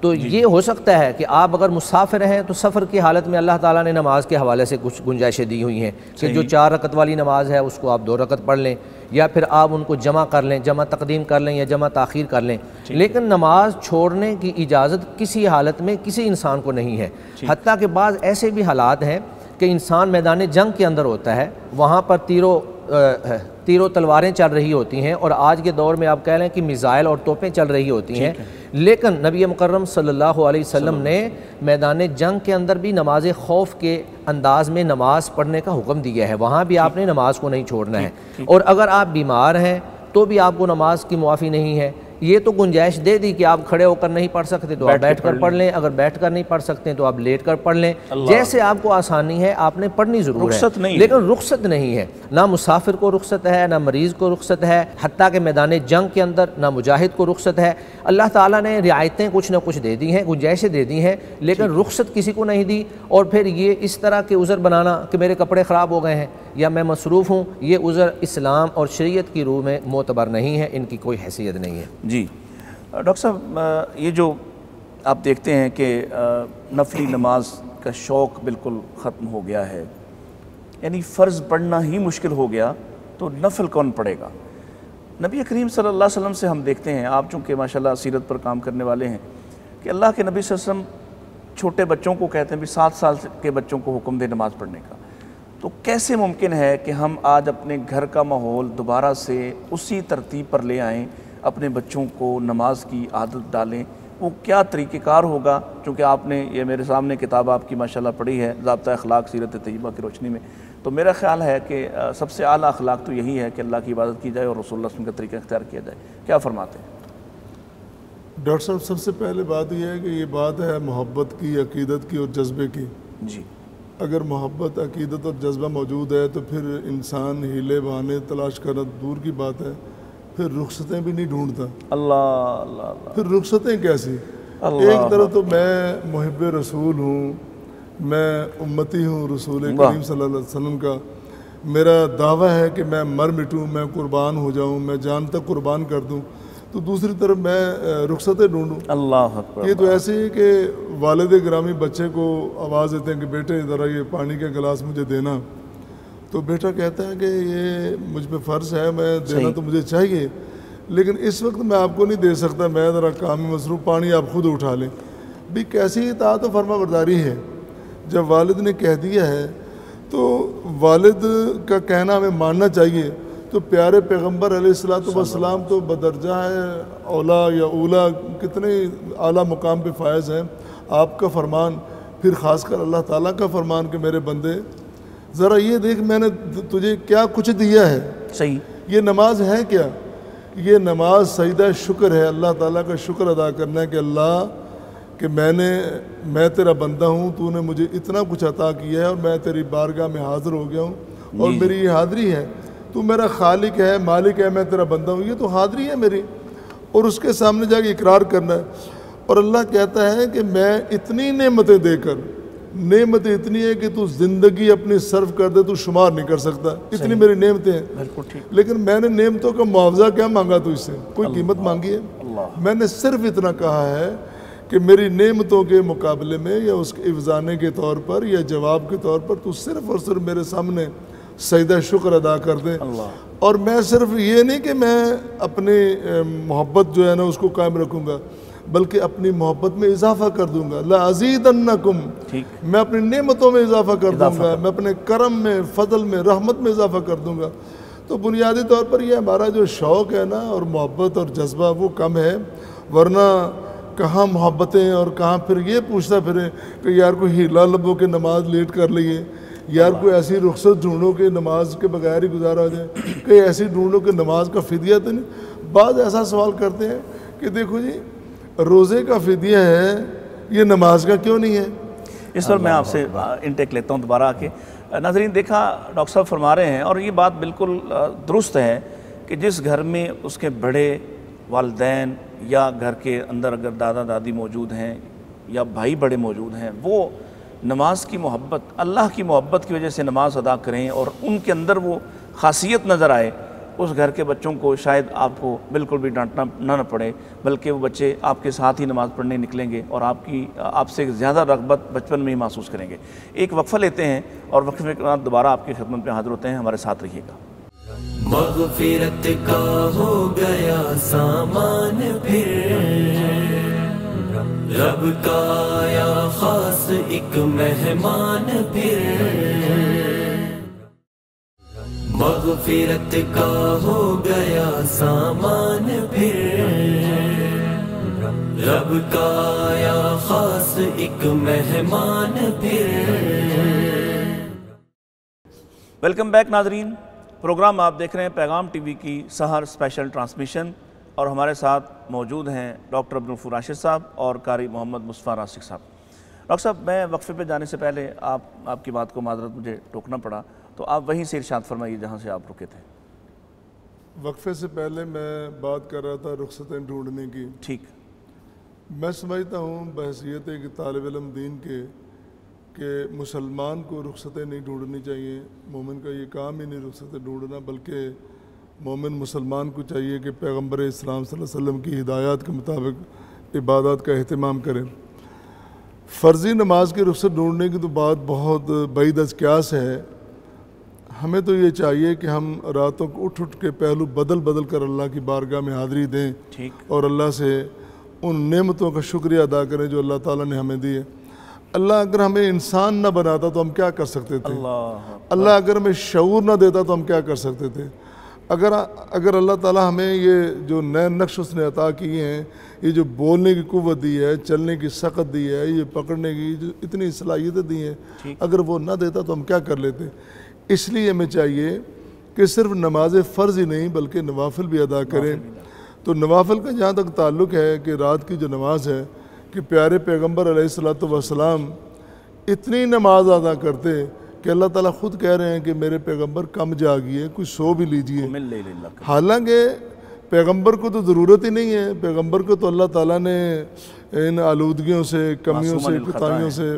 تو یہ ہو سکتا ہے کہ آپ اگر مسافر ہیں تو سفر کی حالت میں اللہ تعالیٰ نے نماز کے حوالے سے کچھ گنجائشیں دی ہوئی ہیں کہ جو 4 رکعت والی نماز ہے اس کو آپ 2 رکعت پڑھ لیں، یا پھر آپ ان کو جمع کر لیں، جمع تقدیم کر لیں یا جمع تاخیر کر لیں۔ لیکن نماز چھوڑنے کی اجازت کسی حالت میں کسی انسان کو نہیں ہے، حتیٰ کہ بعض ایسے بھی حالات ہیں کہ انسان میدان جنگ کے اندر ہوتا ہے، وہاں پر تیروں تلواریں چل رہی ہوتی ہیں، اور آج کے دور میں آپ کہہ لیں کہ میزائل اور توپیں چل رہی ہوتی ہیں، لیکن نبی مکرم صلی اللہ علیہ وسلم نے میدان جنگ کے اندر بھی نماز خوف کے انداز میں نماز پڑھنے کا حکم دیا ہے، وہاں بھی آپ نے نماز کو نہیں چھوڑنا ہے۔ اور اگر آپ بیمار ہیں تو بھی آپ کو نماز کی معافی نہیں ہے، یہ تو گنجائش دے دی کہ آپ کھڑے ہو کر نہیں پڑھ سکتے تو آپ بیٹھ کر پڑھ لیں، اگر بیٹھ کر نہیں پڑھ سکتے تو آپ لیٹ کر پڑھ لیں، جیسے آپ کو آسانی ہے آپ نے پڑھنی ضرور ہے، لیکن رخصت نہیں ہے، نہ مسافر کو رخصت ہے، نہ مریض کو رخصت ہے، حتیٰ کہ میدان جنگ کے اندر نہ مجاہد کو رخصت ہے۔ اللہ تعالیٰ نے رعایتیں کچھ نہ کچھ دے دی ہیں، گنجائشیں دے دی ہیں، لیکن رخصت کسی کو نہیں دی۔ اور پھر یہ اس طرح کے عذر بنانا کہ میرے کپڑے خراب ہو گئے ہیں یا میں مصروف ہوں، یہ عذر اسلام اور شریعت کی روح میں معتبر نہیں ہے، ان کی کوئی حیثیت نہیں ہے۔ جی ڈاکٹر صاحب، یہ جو آپ دیکھتے ہیں کہ نفلی نماز کا شوق بالکل ختم ہو گیا ہے، یعنی فرض پڑھنا ہی مشکل ہو گیا تو نفل کون پڑھے گا؟ نبی کریم صلی اللہ علیہ وسلم سے ہم دیکھتے ہیں، آپ چونکہ ماشاءاللہ سیرت پر کام کرنے والے ہیں، کہ اللہ کے نبی صلی اللہ علیہ وسلم چھوٹے بچوں کو کہتے ہیں بھی 7 سال کے بچوں کو حکم دے نماز پڑھنے کا، تو کیسے ممکن ہے کہ ہم آج اپنے گھر کا ماحول دوبارہ سے اسی ترتیب پر لے آئیں، اپنے بچوں کو نماز کی عادت ڈالیں؟ وہ کیا طریقہ کار ہوگا؟ چونکہ آپ نے یہ میرے سامنے کتاب آپ کی ماشاءاللہ پڑھی ہے، ضابطہ اخلاق سیرت طیبہ کی روشنی میں، تو میرا خیال ہے کہ سب سے اعلیٰ اخلاق تو یہی ہے کہ اللہ کی عبادت کی جائے اور رسول اللہ صلی اللہ علیہ وسلم کا طریقہ اختیار کیا جائے۔ کیا فرماتے ہیں؟ ڈاکٹر صاحب سب سے پہلے بات یہ ہے کہ یہ بات ہے محبت کی، عقیدت کی اور جذبے کی۔ جی، اگر محبت، عقیدت اور جذبہ موجود ہے تو پھر انسان ہیلے بہانے تلاش کرنا دور کی بات ہے، پھر رخصتیں بھی نہیں ڈھونڈتا۔ اللہ اللہ اللہ، پھر رخصتیں کیسی؟ ایک طرف تو میں محب رسول ہوں، میں امتی ہوں رسول کریم صلی اللہ علیہ وسلم کا، میرا دعویٰ ہے کہ میں مر مٹوں، میں قربان ہو جاؤں، میں جان تک قربان کر دوں، تو دوسری طرف میں رخصتیں ڈھونڈوں۔ اللہ اکبر۔ یہ تو ایسے ہی کہ والد گرامی بچے کو آواز دیتے ہیں کہ بیٹے ذرا یہ پانی کا گلاس مجھے دینا، تو بیٹا کہتا ہے کہ یہ مجھ پہ فرض ہے، میں دینا تو مجھے چاہیے، لیکن اس وقت میں آپ کو نہیں دے سکتا، میں ذرا کام میں مصروف، پانی آپ خود اٹھا لیں۔ بھی کیسی اطاعت و فرما برداری ہے؟ جب والد نے کہہ دیا ہے تو والد کا کہنا ہمیں ماننا چاہیے۔ تو پیارے پیغمبر علیہ السلام تو بدرجہ ہے اولا یا اولا، کتنے اعلیٰ مقام پہ فائز ہیں، آپ کا فرمان، پھر خاص کر اللہ تعالیٰ کا فرمان کہ میرے بندے ذرا یہ دیکھ میں نے تجھے کیا کچھ دیا ہے۔ صحیح۔ یہ نماز ہے کیا؟ یہ نماز سجدہ شکر ہے، اللہ تعالیٰ کا شکر ادا کرنا ہے کہ اللہ کہ میں تیرا بندہ ہوں، تو نے مجھے اتنا کچھ عطا کیا ہے اور میں تیری بارگاہ میں حاضر ہو گیا ہوں، اور میری یہ حاضری ہے، تو میرا خالق ہے، مالک ہے، میں تیرا بندہ ہوں، یہ تو حاضری ہے میری، اور اس کے سامنے جا کے اقرار کرنا ہے۔ اور اللہ کہتا ہے کہ میں اتنی نعمتیں دے کر، نعمتیں اتنی ہے کہ تو زندگی اپنی صرف کر دے تو شمار نہیں کر سکتا، اتنی میری نعمتیں ہیں، لیکن میں نے نعمتوں کا معاوضہ کیا مانگا تو اس سے؟ کوئی قیمت مانگی ہے؟ میں نے صرف اتنا کہا ہے کہ میری نعمتوں کے مقابلے میں یا اس کے افزانے کے طور پر یا جواب کے طور پر تو صرف اور صرف میرے سامنے سجدہ شکر ادا کر دیں۔ اور میں صرف یہ نہیں کہ میں اپنی محبت جو ہے نا اس کو قائم رکھوں گا، بلکہ اپنی محبت میں اضافہ کر دوں گا. لَأَزِيدَنَّكُمْ, میں اپنی نعمتوں میں اضافہ کر دوں گا, میں اپنے کرم میں, فضل میں, رحمت میں اضافہ کر دوں گا. تو بنیادی طور پر یہ ہمارا جو شوق ہے نا اور محبت اور جذبہ وہ کم ہے, ورنہ کہاں محبتیں اور کہاں پھر یہ پوچھتا پھریں کہ یار کوئی ہیلا لبو کے نماز لیٹ کر لیے, یار کوئی ایسی رخصت ڈھونڈو کہ نماز کے بغیر ہی گزارا ہو جائے, کہ ایسی ڈھونڈو کہ نماز کا فدیہ تو نہیں. بعض ایسا سوال کرتے ہیں کہ دیکھو جی روزے کا فدیہ ہے, یہ نماز کا کیوں نہیں ہے؟ اس پر میں آپ سے انٹیک لیتا ہوں دوبارہ آ کے. ناظرین دیکھا ڈاکٹر صاحب فرما رہے ہیں اور یہ بات بالکل درست ہے کہ جس گھر میں اس کے بڑے والدین یا گھر کے اندر اگر دادا دادی موجود ہیں یا بھائی بڑے موجود ہیں, وہ نماز کی محبت, اللہ کی محبت کی وجہ سے نماز ادا کریں اور ان کے اندر وہ خاصیت نظر آئے, اس گھر کے بچوں کو شاید آپ کو بالکل بھی ڈانٹنا نہ پڑے, بلکہ وہ بچے آپ کے ساتھ ہی نماز پڑھنے نکلیں گے اور آپ سے زیادہ رغبت بچپن میں ہی محسوس کریں گے. ایک وقفہ لیتے ہیں اور وقفے کے بعد دوبارہ آپ کی خدمت میں حاضر ہوتے ہیں. ہمارے ساتھ رہیے گا. مغفرت کا ہو گیا سامان پھر, رب کا آیا خاص ایک مہمان پھر. مغفرت کا ہو گیا سامان پھر, رب کا آیا خاص ایک مہمان پھر. ویلکم بیک ناظرین. پروگرام آپ دیکھ رہے ہیں پیغام ٹی وی کی سحر اسپیشل ٹرانسمیشن اور ہمارے ساتھ موجود ہیں ڈاکٹر عبدالغفور راشد صاحب اور قاری محمد مصطفیٰ راسخ صاحب. ڈاکٹر صاحب میں وقفے پہ جانے سے پہلے آپ کی بات کو معذرت مجھے ٹوکنا پڑا, تو آپ وہیں سے ارشاد فرمائیے جہاں سے آپ رکے تھے. وقفے سے پہلے میں بات کر رہا تھا رخصتیں ڈھونڈنے کی. ٹھیک. میں سمجھتا ہوں بحیثیت ایک طالب علم دین کے کہ مسلمان کو رخصتیں نہیں ڈھونڈنی چاہیے. مومن کا یہ کام ہی نہیں رخصتیں ڈھونڈنا, بلکہ مومن مسلمان کو چاہیے کہ پیغمبر اسلام صلی اللہ علیہ وسلم کی ہدایات کے مطابق عبادات کا اہتمام کریں. فرضی نماز کی رخصت ڈھونڈنے کی تو بات بہت بعید از قیاس ہے. ہمیں تو یہ چاہیے کہ ہم راتوں کو اٹھ کے پہلو بدل کر اللہ کی بارگاہ میں حاضری دیں اور اللہ سے ان نعمتوں کا شکریہ ادا کریں جو اللہ تعالیٰ نے ہمیں دی ہے. اللہ اگر ہمیں انسان نہ بناتا تو ہم کیا کر سکتے تھے؟ اللہ اگر ہمیں شعور نہ دیتا تو ہم کیا کر سکتے تھے؟ اگر اللہ تعالیٰ ہمیں یہ جو نئے نقش اس نے عطا کیے ہیں, یہ جو بولنے کی قوت دی ہے, چلنے کی سخت دی ہے, یہ پکڑنے کی جو اتنی صلاحیتیں دی ہیں, اگر وہ نہ دیتا تو ہم کیا کر لیتے؟ اس لیے ہمیں چاہیے کہ صرف نماز فرض ہی نہیں بلکہ نوافل بھی ادا کریں. تو نوافل کا جہاں تک تعلق ہے کہ رات کی جو نماز ہے, کہ پیارے پیغمبر علیہ الصلوۃ والسلام اتنی نماز ادا کرتے کہ اللہ تعالیٰ خود کہہ رہے ہیں کہ میرے پیغمبر کم جاگیے, کچھ سو بھی لیجئے. حالانکہ پیغمبر کو تو ضرورت ہی نہیں ہے. پیغمبر کو تو اللہ تعالیٰ نے ان آلودگیوں سے, کمیوں سے, کوتاہیوں سے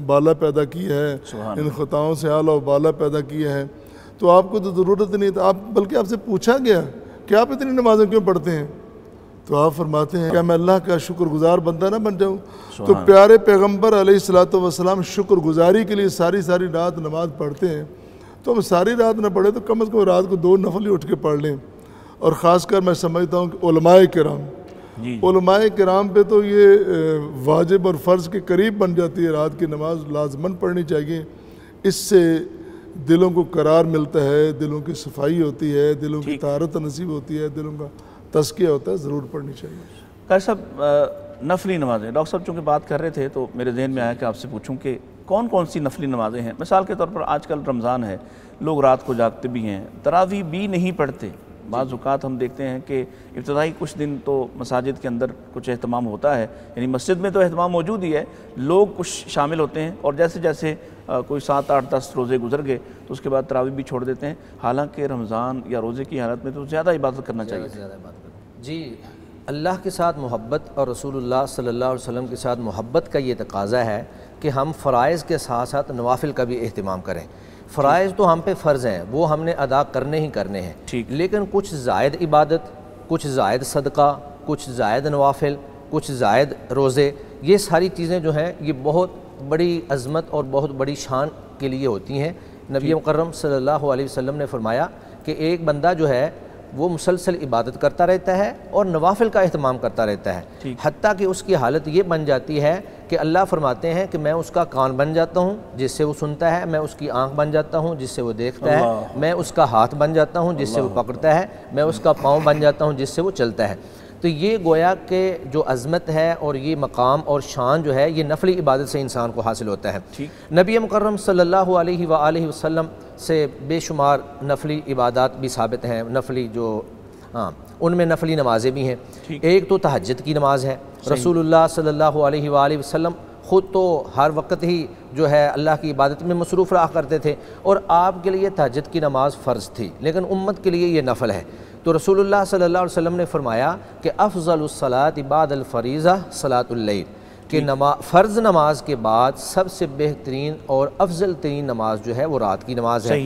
بالا پیدا کیا ہے, ان خطاؤں سے اعلیٰ و بالا پیدا کیا ہے. تو آپ کو تو ضرورت نہیں تھا. بلکہ آپ سے پوچھا گیا کہ آپ اتنی نمازیں کیوں پڑھتے ہیں, تو آپ فرماتے ہیں کہ میں اللہ کا شکر گزار بندہ نہ بن جاؤں. تو پیارے پیغمبر علیہ الصلوۃ والسلام شکر گزاری کے لیے ساری رات نماز پڑھتے ہیں. تو ہم ساری رات نہ پڑھے تو کم از کم رات کو 2 نفل ہی اٹھ کے پڑھ لیں. اور خاص کر میں سمجھتا ہوں کہ علماء کرام پہ تو یہ واجب اور فرض کے قریب بن جاتی ہے. رات کی نماز لازماً پڑھنی چاہیے. اس سے دلوں کو قرار ملتا ہے, دلوں کی صفائی ہوتی ہے, دلوں کی طہارت نصیب ہوتی ہے, دلوں کا تزکیہ ہوتا ہے. ضرور پڑھنی چاہیے. قاری صاحب نفلی نمازیں, ڈاکٹر صاحب چونکہ بات کر رہے تھے تو میرے ذہن میں آیا کہ آپ سے پوچھوں کہ کون کون سی نفلی نمازیں ہیں. مثال کے طور پر آج کل رمضان ہے, لوگ رات کو جاگتے بھی ہیں, تراویح بھی نہیں پڑھتے. بعض اوقات ہم دیکھتے ہیں کہ ابتدائی کچھ دن تو مساجد کے اندر کچھ اہتمام ہوتا ہے, یعنی مسجد میں تو اہتمام موجود ہی ہے, لوگ کچھ شامل ہوتے ہیں اور جیسے جیسے کوئی 7, 8, 10 روزے گزر گئے تو اس کے بعد تراویح بھی چھوڑ دیتے ہیں. حالانکہ رمضان یا روزے کی حالت میں تو زیادہ عبادت کرنا چاہیے. جی, اللہ کے ساتھ محبت اور رسول اللہ صلی اللہ علیہ وسلم کے ساتھ محبت کا یہ تقاضا ہے کہ ہم فرائض کے ساتھ ساتھ نوافل کا بھی اہتمام کریں. فرائض تو ہم پہ فرض ہیں, وہ ہم نے ادا کرنے ہی کرنے ہیں, لیکن کچھ زائد عبادت, کچھ زائد صدقہ, کچھ زائد نوافل, کچھ زائد روزے, یہ ساری چیزیں جو ہیں یہ بہت بڑی عظمت اور بہت بڑی شان کے لیے ہوتی ہیں. نبی مکرم صلی اللہ علیہ وسلم نے فرمایا کہ ایک بندہ جو ہے وہ مسلسل عبادت کرتا رہتا ہے اور نوافل کا اہتمام کرتا رہتا ہے، حتیٰ کہ اس کی حالت یہ بن جاتی ہے کہ اللہ فرماتے ہیں کہ میں اس کا کان بن جاتا ہوں جس سے وہ سنتا ہے، میں اس کی آنکھ بن جاتا ہوں جس سے وہ دیکھتا ہے، میں اس کا ہاتھ بن جاتا ہوں جس سے وہ پکڑتا ہے، میں اس کا پاؤں بن جاتا ہوں جس سے وہ چلتا ہے۔ تو یہ گویا کہ جو عظمت ہے اور یہ مقام اور شان جو ہے یہ نفلی عبادت سے انسان کو حاصل ہوتا ہے۔ نبی مکرم صلی اللہ علیہ وآلہ وسلم سے بے شمار نفلی عبادات بھی ثابت ہیں، نفلی جو ان میں نفلی نمازیں بھی ہیں۔ ایک تو تہجد کی نماز ہے، رسول اللہ صلی اللہ علیہ وآلہ وسلم خود تو ہر وقت ہی جو ہے اللہ کی عبادت میں مصروف رہا کرتے تھے، اور آپ کے لیے تہجد کی نماز فرض تھی، لیکن امت کے لیے یہ نفل ہے۔ تو رسول اللہ صلی اللہ علیہ وسلم نے فرمایا کہ افضل الصلاۃ بعد الفریضہ صلاۃ اللیل، کہ فرض نماز کے بعد سب سے بہترین اور افضل ترین نماز جو ہے وہ رات کی نماز ہے۔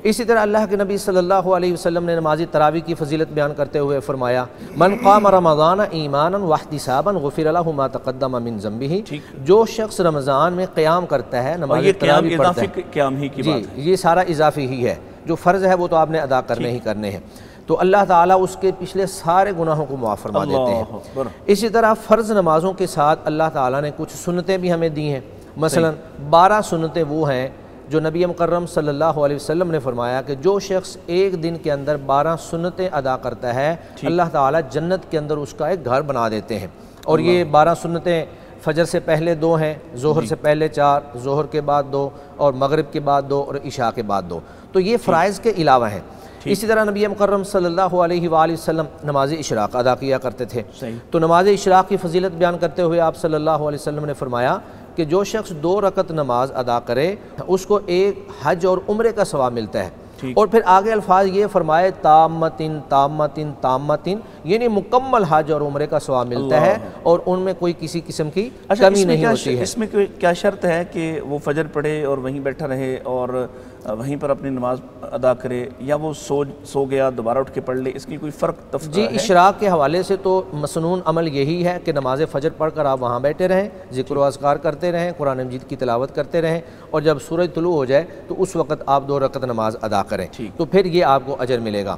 اسی طرح اللہ کے نبی صلی اللہ علیہ وسلم نے نماز تراویح کی فضیلت بیان کرتے ہوئے فرمایا من قام رمضان ایمانا واحتسابا غفر له ما تقدم من ذنبہ، جو شخص رمضان میں قیام کرتا ہے، نماز تراویح پڑھتا ہے، قیام ہی کی بات ہے، یہ سارا اضافی ہی ہے، جو فرض ہے وہ تو آپ نے ادا کرنے ہی کرنے ہیں، تو اللہ تعالیٰ اس کے پچھلے سارے گناہوں کو معاف فرما دیتے ہیں۔ اسی طرح فرض نمازوں کے ساتھ اللہ تعالیٰ نے کچھ سنتیں بھی ہمیں دی ہیں، مثلا 12 سنتیں وہ ہیں جو نبی مکرم صلی اللہ علیہ وسلم نے فرمایا کہ جو شخص ایک دن کے اندر 12 سنتیں ادا کرتا ہے اللہ تعالیٰ جنت کے اندر اس کا ایک گھر بنا دیتے ہیں۔ اور یہ 12 سنتیں فجر سے پہلے 2 ہیں، ظہر سے پہلے 4، ظہر کے بعد 2، اور مغرب کے بعد 2، اور عشاء کے بعد 2، تو یہ فرائض کے علاوہ ہیں۔ اسی طرح نبی مکرم صلی اللہ علیہ وآلہ وسلم نماز اشراق ادا کیا کرتے تھے، تو نماز اشراق کی فضیلت بیان کرتے ہوئے آپ صلی اللہ علیہ وسلم نے فرمایا کہ جو شخص 2 رکعت نماز ادا کرے اس کو ایک حج اور عمرے کا ثواب ملتا ہے۔ اور پھر آگے الفاظ یہ فرمائے تامتن تامتن تامتن، یعنی مکمل حج اور عمرے کا ثواب ملتا ہے، اور ان میں کوئی کسی قسم کی کمی نہیں ہوتی ہے۔ اس میں کیا شرط ہے کہ وہ فجر پڑھے اور وہیں بیٹھا رہے اور وہیں پر اپنی نماز ادا کرے، یا وہ سو گیا دوبارہ اٹھ کے پڑھ لے؟ اس کی کوئی فرق تفصیل ہے؟ اشراق کے حوالے سے تو مسنون عمل یہی ہے کہ نماز فجر پڑھ کر آپ وہاں بیٹھے رہیں، ذکر و اذکار کرتے رہیں، قرآن مجید کی تلاوت کرتے رہیں، اور جب سورج طلوع ہو جائے تو اس وقت آپ 2 رکعت نماز ادا کریں، تو پھر یہ آپ کو اجر ملے گا۔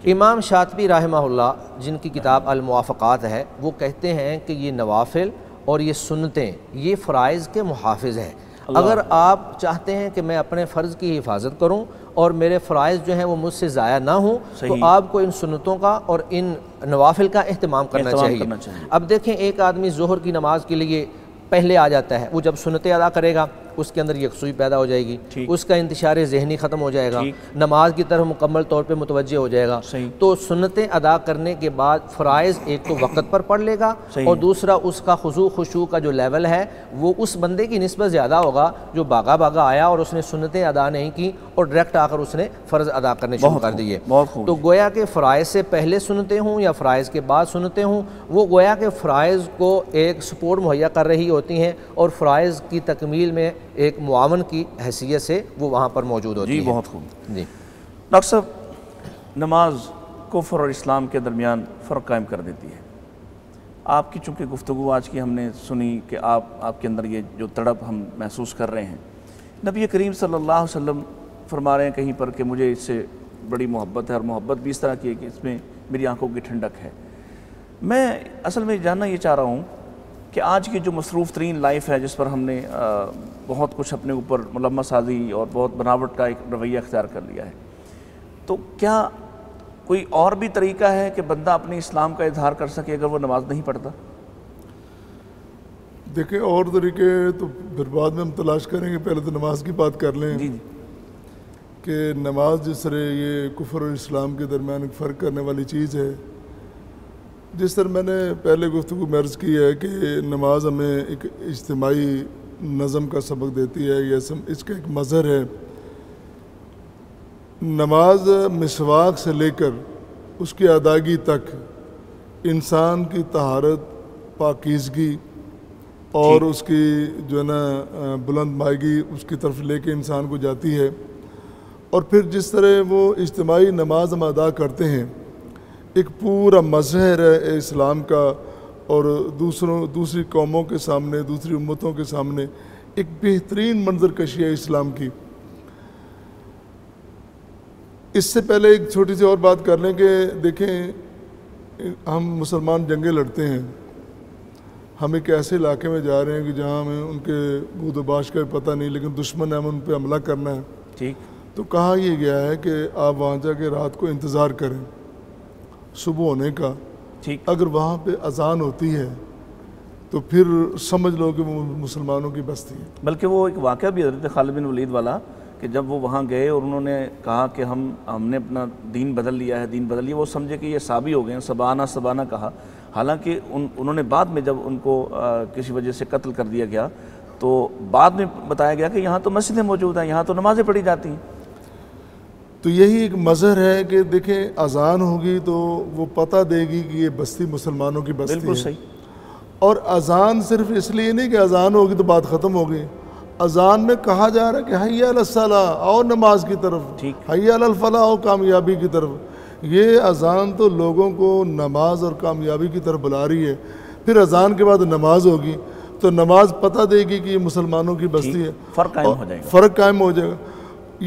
امام شاطبی رحمہ اللہ جن کی کتاب الموافقات ہے، وہ کہتے ہیں کہ یہ نوافل اور یہ سنتیں یہ فرائض کے محافظ ہیں۔ اگر آپ چاہتے ہیں کہ میں اپنے فرض کی حفاظت کروں اور میرے فرائض جو ہیں وہ مجھ سے ضائع نہ ہوں، تو آپ کو ان سنتوں کا اور ان نوافل کا اہتمام کرنا چاہیے۔ اب دیکھیں، ایک آدمی ظہر کی نماز کے لیے پہلے آ جاتا ہے، وہ جب سنتیں ادا کرے گا اس کے اندر یکسوئی پیدا ہو جائے گی، اس کا انتشار ذہنی ختم ہو جائے گا، نماز کی طرف مکمل طور پہ متوجہ ہو جائے گا۔ تو سنتیں ادا کرنے کے بعد فرائض ایک تو وقت پر پڑھ لے گا، اور دوسرا اس کا خضوع خشوع کا جو لیول ہے وہ اس بندے کی نسبت زیادہ ہوگا جو بھاگا بھاگا آیا اور اس نے سنتیں ادا نہیں کی اور ڈائریکٹ آ کر اس نے فرض ادا کرنے شروع کر دیے۔ تو گویا کہ فرائض سے پہلے سنتیں ہوں یا فرائض کے بعد سنتیں ہوں، وہ گویا کہ فرائض کو ایک سپورٹ مہیا کر رہی ہوتی ہیں، اور فرائض کی تکمیل میں ایک معاون کی حیثیت سے وہ وہاں پر موجود ہوتی ہے۔ جی بہت خوب۔ جی ڈاکٹر صاحب، نماز کفر اور اسلام کے درمیان فرق قائم کر دیتی ہے۔ آپ کی چونکہ گفتگو آج کی ہم نے سنی کہ آپ کے اندر یہ جو تڑپ ہم محسوس کر رہے ہیں، نبی کریم صلی اللہ علیہ وسلم فرما رہے ہیں کہیں پر کہ مجھے اس سے بڑی محبت ہے، اور محبت بھی اس طرح کی ہے کہ اس میں میری آنکھوں کی ٹھنڈک ہے۔ میں اصل میں جاننا یہ چاہ رہا ہوں کہ آج کی جو مصروف ترین لائف ہے، جس پر ہم نے بہت کچھ اپنے اوپر ملمہ سازی اور بہت بناوٹ کا ایک رویہ اختیار کر لیا ہے، تو کیا کوئی اور بھی طریقہ ہے کہ بندہ اپنے اسلام کا اظہار کر سکے اگر وہ نماز نہیں پڑھتا؟ دیکھیں، اور طریقے تو پھر بعد میں ہم تلاش کریں گے، پہلے تو نماز کی بات کر لیں۔ جی کہ نماز جس طرح یہ کفر اور اسلام کے درمیان ایک فرق کرنے والی چیز ہے، جس طرح میں نے پہلے گفتگو میں عرض کی ہے کہ نماز ہمیں ایک اجتماعی نظم کا سبق دیتی ہے، یہ اس کا ایک مظہر ہے۔ نماز مسواک سے لے کر اس کی ادائیگی تک انسان کی طہارت، پاکیزگی اور اس کی جو ہے نا بلند مائیگی اس کی طرف لے کے انسان کو جاتی ہے۔ اور پھر جس طرح وہ اجتماعی نماز ہم ادا کرتے ہیں، ایک پورا مظہر ہے اسلام کا، اور دوسری قوموں کے سامنے، دوسری امتوں کے سامنے ایک بہترین منظر کشی ہے اسلام کی۔ اس سے پہلے ایک چھوٹی سی اور بات کر لیں کہ دیکھیں ہم مسلمان جنگیں لڑتے ہیں، ہم ایک ایسے علاقے میں جا رہے ہیں کہ جہاں ہمیں ان کے بود و باش کا پتہ نہیں، لیکن دشمن ہے، ہمیں ان پہ حملہ کرنا ہے. ٹھیک. تو کہا یہ گیا ہے کہ آپ وہاں جا کے رات کو انتظار کریں صبح ہونے کا. ٹھیک. اگر وہاں پہ اذان ہوتی ہے تو پھر سمجھ لو کہ وہ مسلمانوں کی بستی ہے. بلکہ وہ ایک واقعہ بھی حضرت خالد بن ولید والا کہ جب وہ وہاں گئے اور انہوں نے کہا کہ ہم نے اپنا دین بدل لیا ہے، وہ سمجھے کہ یہ صحابی ہو گئے ہیں، سبانہ کہا. حالانکہ انہوں نے بعد میں جب ان کو کسی وجہ سے قتل کر دیا گیا تو بعد میں بتایا گیا کہ یہاں تو مسجدیں موجود ہیں، یہاں تو نمازیں پڑھی جاتی ہیں. تو یہی ایک مظہر ہے کہ دیکھیں اذان ہوگی تو وہ پتہ دے گی کہ یہ بستی مسلمانوں کی بستی ہے. بالکل صحیح. اور اذان صرف اس لیے نہیں کہ اذان ہوگی تو بات ختم ہو گئی. اذان میں کہا جا رہا ہے کہ حی علی الصلاۃ، آؤ نماز کی طرف، حی علی الفلاح، آؤ کامیابی کی طرف. یہ اذان تو لوگوں کو نماز اور کامیابی کی طرف بلا رہی ہے. پھر اذان کے بعد نماز ہوگی تو نماز پتہ دے گی کہ یہ مسلمانوں کی بستی ہے. فرق قائم ہو جائے گا. فرق قائم ہو جائے گا.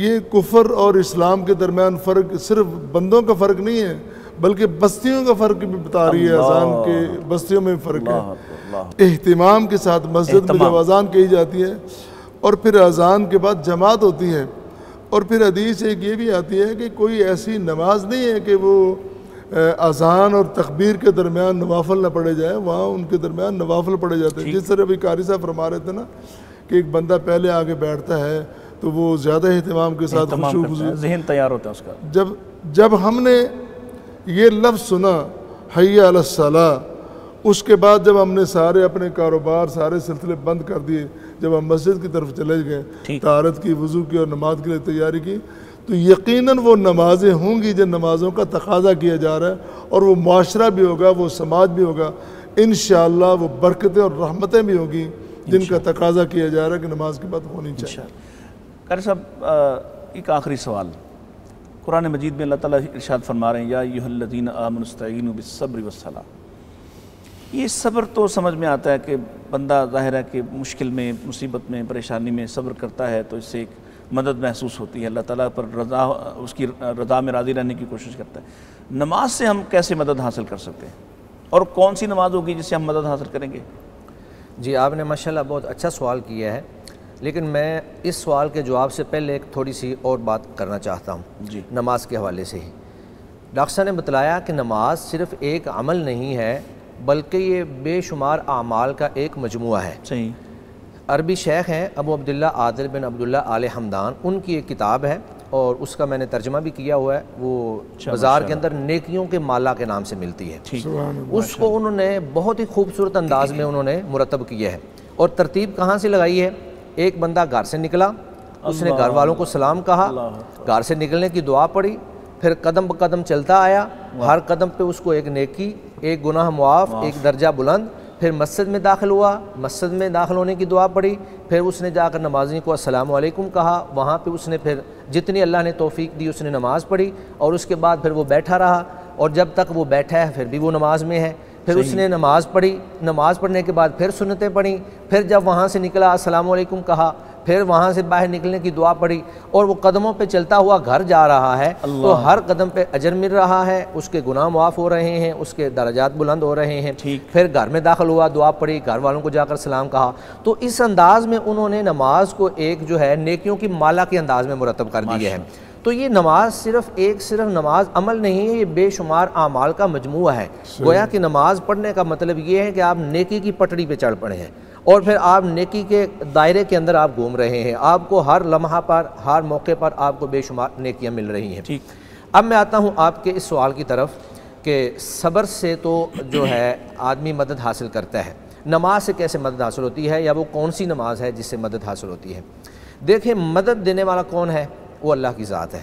یہ کفر اور اسلام کے درمیان فرق صرف بندوں کا فرق نہیں ہے بلکہ بستیوں کا فرق بھی بتا رہی ہے. اذان کے بستیوں میں فرق ہے. اہتمام کے ساتھ مسجد میں جب اذان کہی جاتی ہے اور پھر اذان کے بعد جماعت ہوتی ہے، اور پھر حدیث ایک یہ بھی آتی ہے کہ کوئی ایسی نماز نہیں ہے کہ وہ اذان اور تکبیر کے درمیان نوافل نہ پڑھے جائے. وہاں ان کے درمیان نوافل پڑھے جاتے ہیں. جس طرح ابھی قاری صاحب فرما رہے تھے نا کہ ایک بندہ پہلے آگے بیٹھتا ہے تو وہ زیادہ اہتمام کے ساتھ ذہن تیار ہوتا ہے اس کا. جب ہم نے یہ لفظ سنا حی علی الصلاۃ، اس کے بعد جب ہم نے سارے اپنے کاروبار سارے سلسلے بند کر دیے، جب ہم مسجد کی طرف چلے گئے، طہارت کی، وضو کی اور نماز کے لیے تیاری کی، تو یقیناً وہ نمازیں ہوں گی جن نمازوں کا تقاضا کیا جا رہا ہے، اور وہ معاشرہ بھی ہوگا، وہ سماج بھی ہوگا. انشاءاللہ وہ برکتیں اور رحمتیں بھی ہوں گی جن کا تقاضا کیا جا رہا ہے کہ نماز کے بعد ہونی چاہیے. قاری صاحب ایک آخری سوال. قرآن مجید میں اللہ تعالیٰ ارشاد فرما رہے ہیں یا ایھا الذین آمنوا استعینوا بالصبر والصلاۃ. یہ صبر تو سمجھ میں آتا ہے کہ بندہ ظاہر ہے کہ مشکل میں، مصیبت میں، پریشانی میں صبر کرتا ہے تو اس سے ایک مدد محسوس ہوتی ہے، اللہ تعالیٰ پر رضا، اس کی رضا میں راضی رہنے کی کوشش کرتا ہے. نماز سے ہم کیسے مدد حاصل کر سکتے ہیں اور کون سی نماز ہوگی جس سے ہم مدد حاصل کریں گے؟ جی آپ نے ماشاءاللہ بہت اچھا سوال کیا ہے، لیکن میں اس سوال کے جواب سے پہلے ایک تھوڑی سی اور بات کرنا چاہتا ہوں. جی. نماز کے حوالے سے ہی ڈاکٹر صاحب نے بتلایا کہ نماز صرف ایک عمل نہیں ہے بلکہ یہ بے شمار اعمال کا ایک مجموعہ ہے. صحیح. عربی شیخ ہیں ابو عبداللہ عادل بن عبداللہ آل حمدان، ان کی ایک کتاب ہے اور اس کا میں نے ترجمہ بھی کیا ہوا ہے، وہ بازار کے اندر نیکیوں کے مالا کے نام سے ملتی ہے. اس کو انہوں نے بہت ہی خوبصورت انداز میں انہوں نے مرتب کیا ہے. اور ترتیب کہاں سے لگائی ہے؟ ایک بندہ گھر سے نکلا، اس نے گھر والوں کو سلام کہا، گھر سے نکلنے کی دعا پڑھی، پھر قدم بقدم چلتا آیا، ہر قدم پہ اس کو ایک نیکی، ایک گناہ معاف، ایک درجہ بلند. پھر مسجد میں داخل ہوا، مسجد میں داخل ہونے کی دعا پڑھی، پھر اس نے جا کر نمازی کو السلام علیکم کہا، وہاں پہ اس نے پھر جتنی اللہ نے توفیق دی اس نے نماز پڑھی، اور اس کے بعد پھر وہ بیٹھا رہا، اور جب تک وہ بیٹھا ہے پھر بھی وہ نماز میں ہے. پھر اس نے نماز پڑھی، نماز پڑھنے کے بعد پھر سنتیں پڑھی، پھر جب وہاں سے نکلا السلام علیکم کہا، پھر وہاں سے باہر نکلنے کی دعا پڑھی، اور وہ قدموں پہ چلتا ہوا گھر جا رہا ہے تو ہر قدم پہ اجر مل رہا ہے، اس کے گناہ معاف ہو رہے ہیں، اس کے درجات بلند ہو رہے ہیں. پھر گھر میں داخل ہوا، دعا پڑھی، گھر والوں کو جا کر سلام کہا. تو اس انداز میں انہوں نے نماز کو ایک جو ہے نیکیوں کی مالا کے انداز میں مرتب کر دیا ہے. تو یہ نماز صرف نماز عمل نہیں ہے، یہ بے شمار اعمال کا مجموعہ ہے. گویا کہ نماز پڑھنے کا مطلب یہ ہے کہ آپ نیکی کی پٹڑی پہ چڑھ پڑے ہیں اور پھر آپ نیکی کے دائرے کے اندر آپ گھوم رہے ہیں، آپ کو ہر لمحہ پر، ہر موقع پر آپ کو بے شمار نیکیاں مل رہی ہیں. اب میں آتا ہوں آپ کے اس سوال کی طرف کہ صبر سے تو جو ہے آدمی مدد حاصل کرتا ہے، نماز سے کیسے مدد حاصل ہوتی ہے، یا وہ کون سی نماز ہے جس سے مدد حاصل ہوتی ہے؟ دیکھیں مدد دینے والا کون ہے؟ وہ اللہ کی ذات ہے،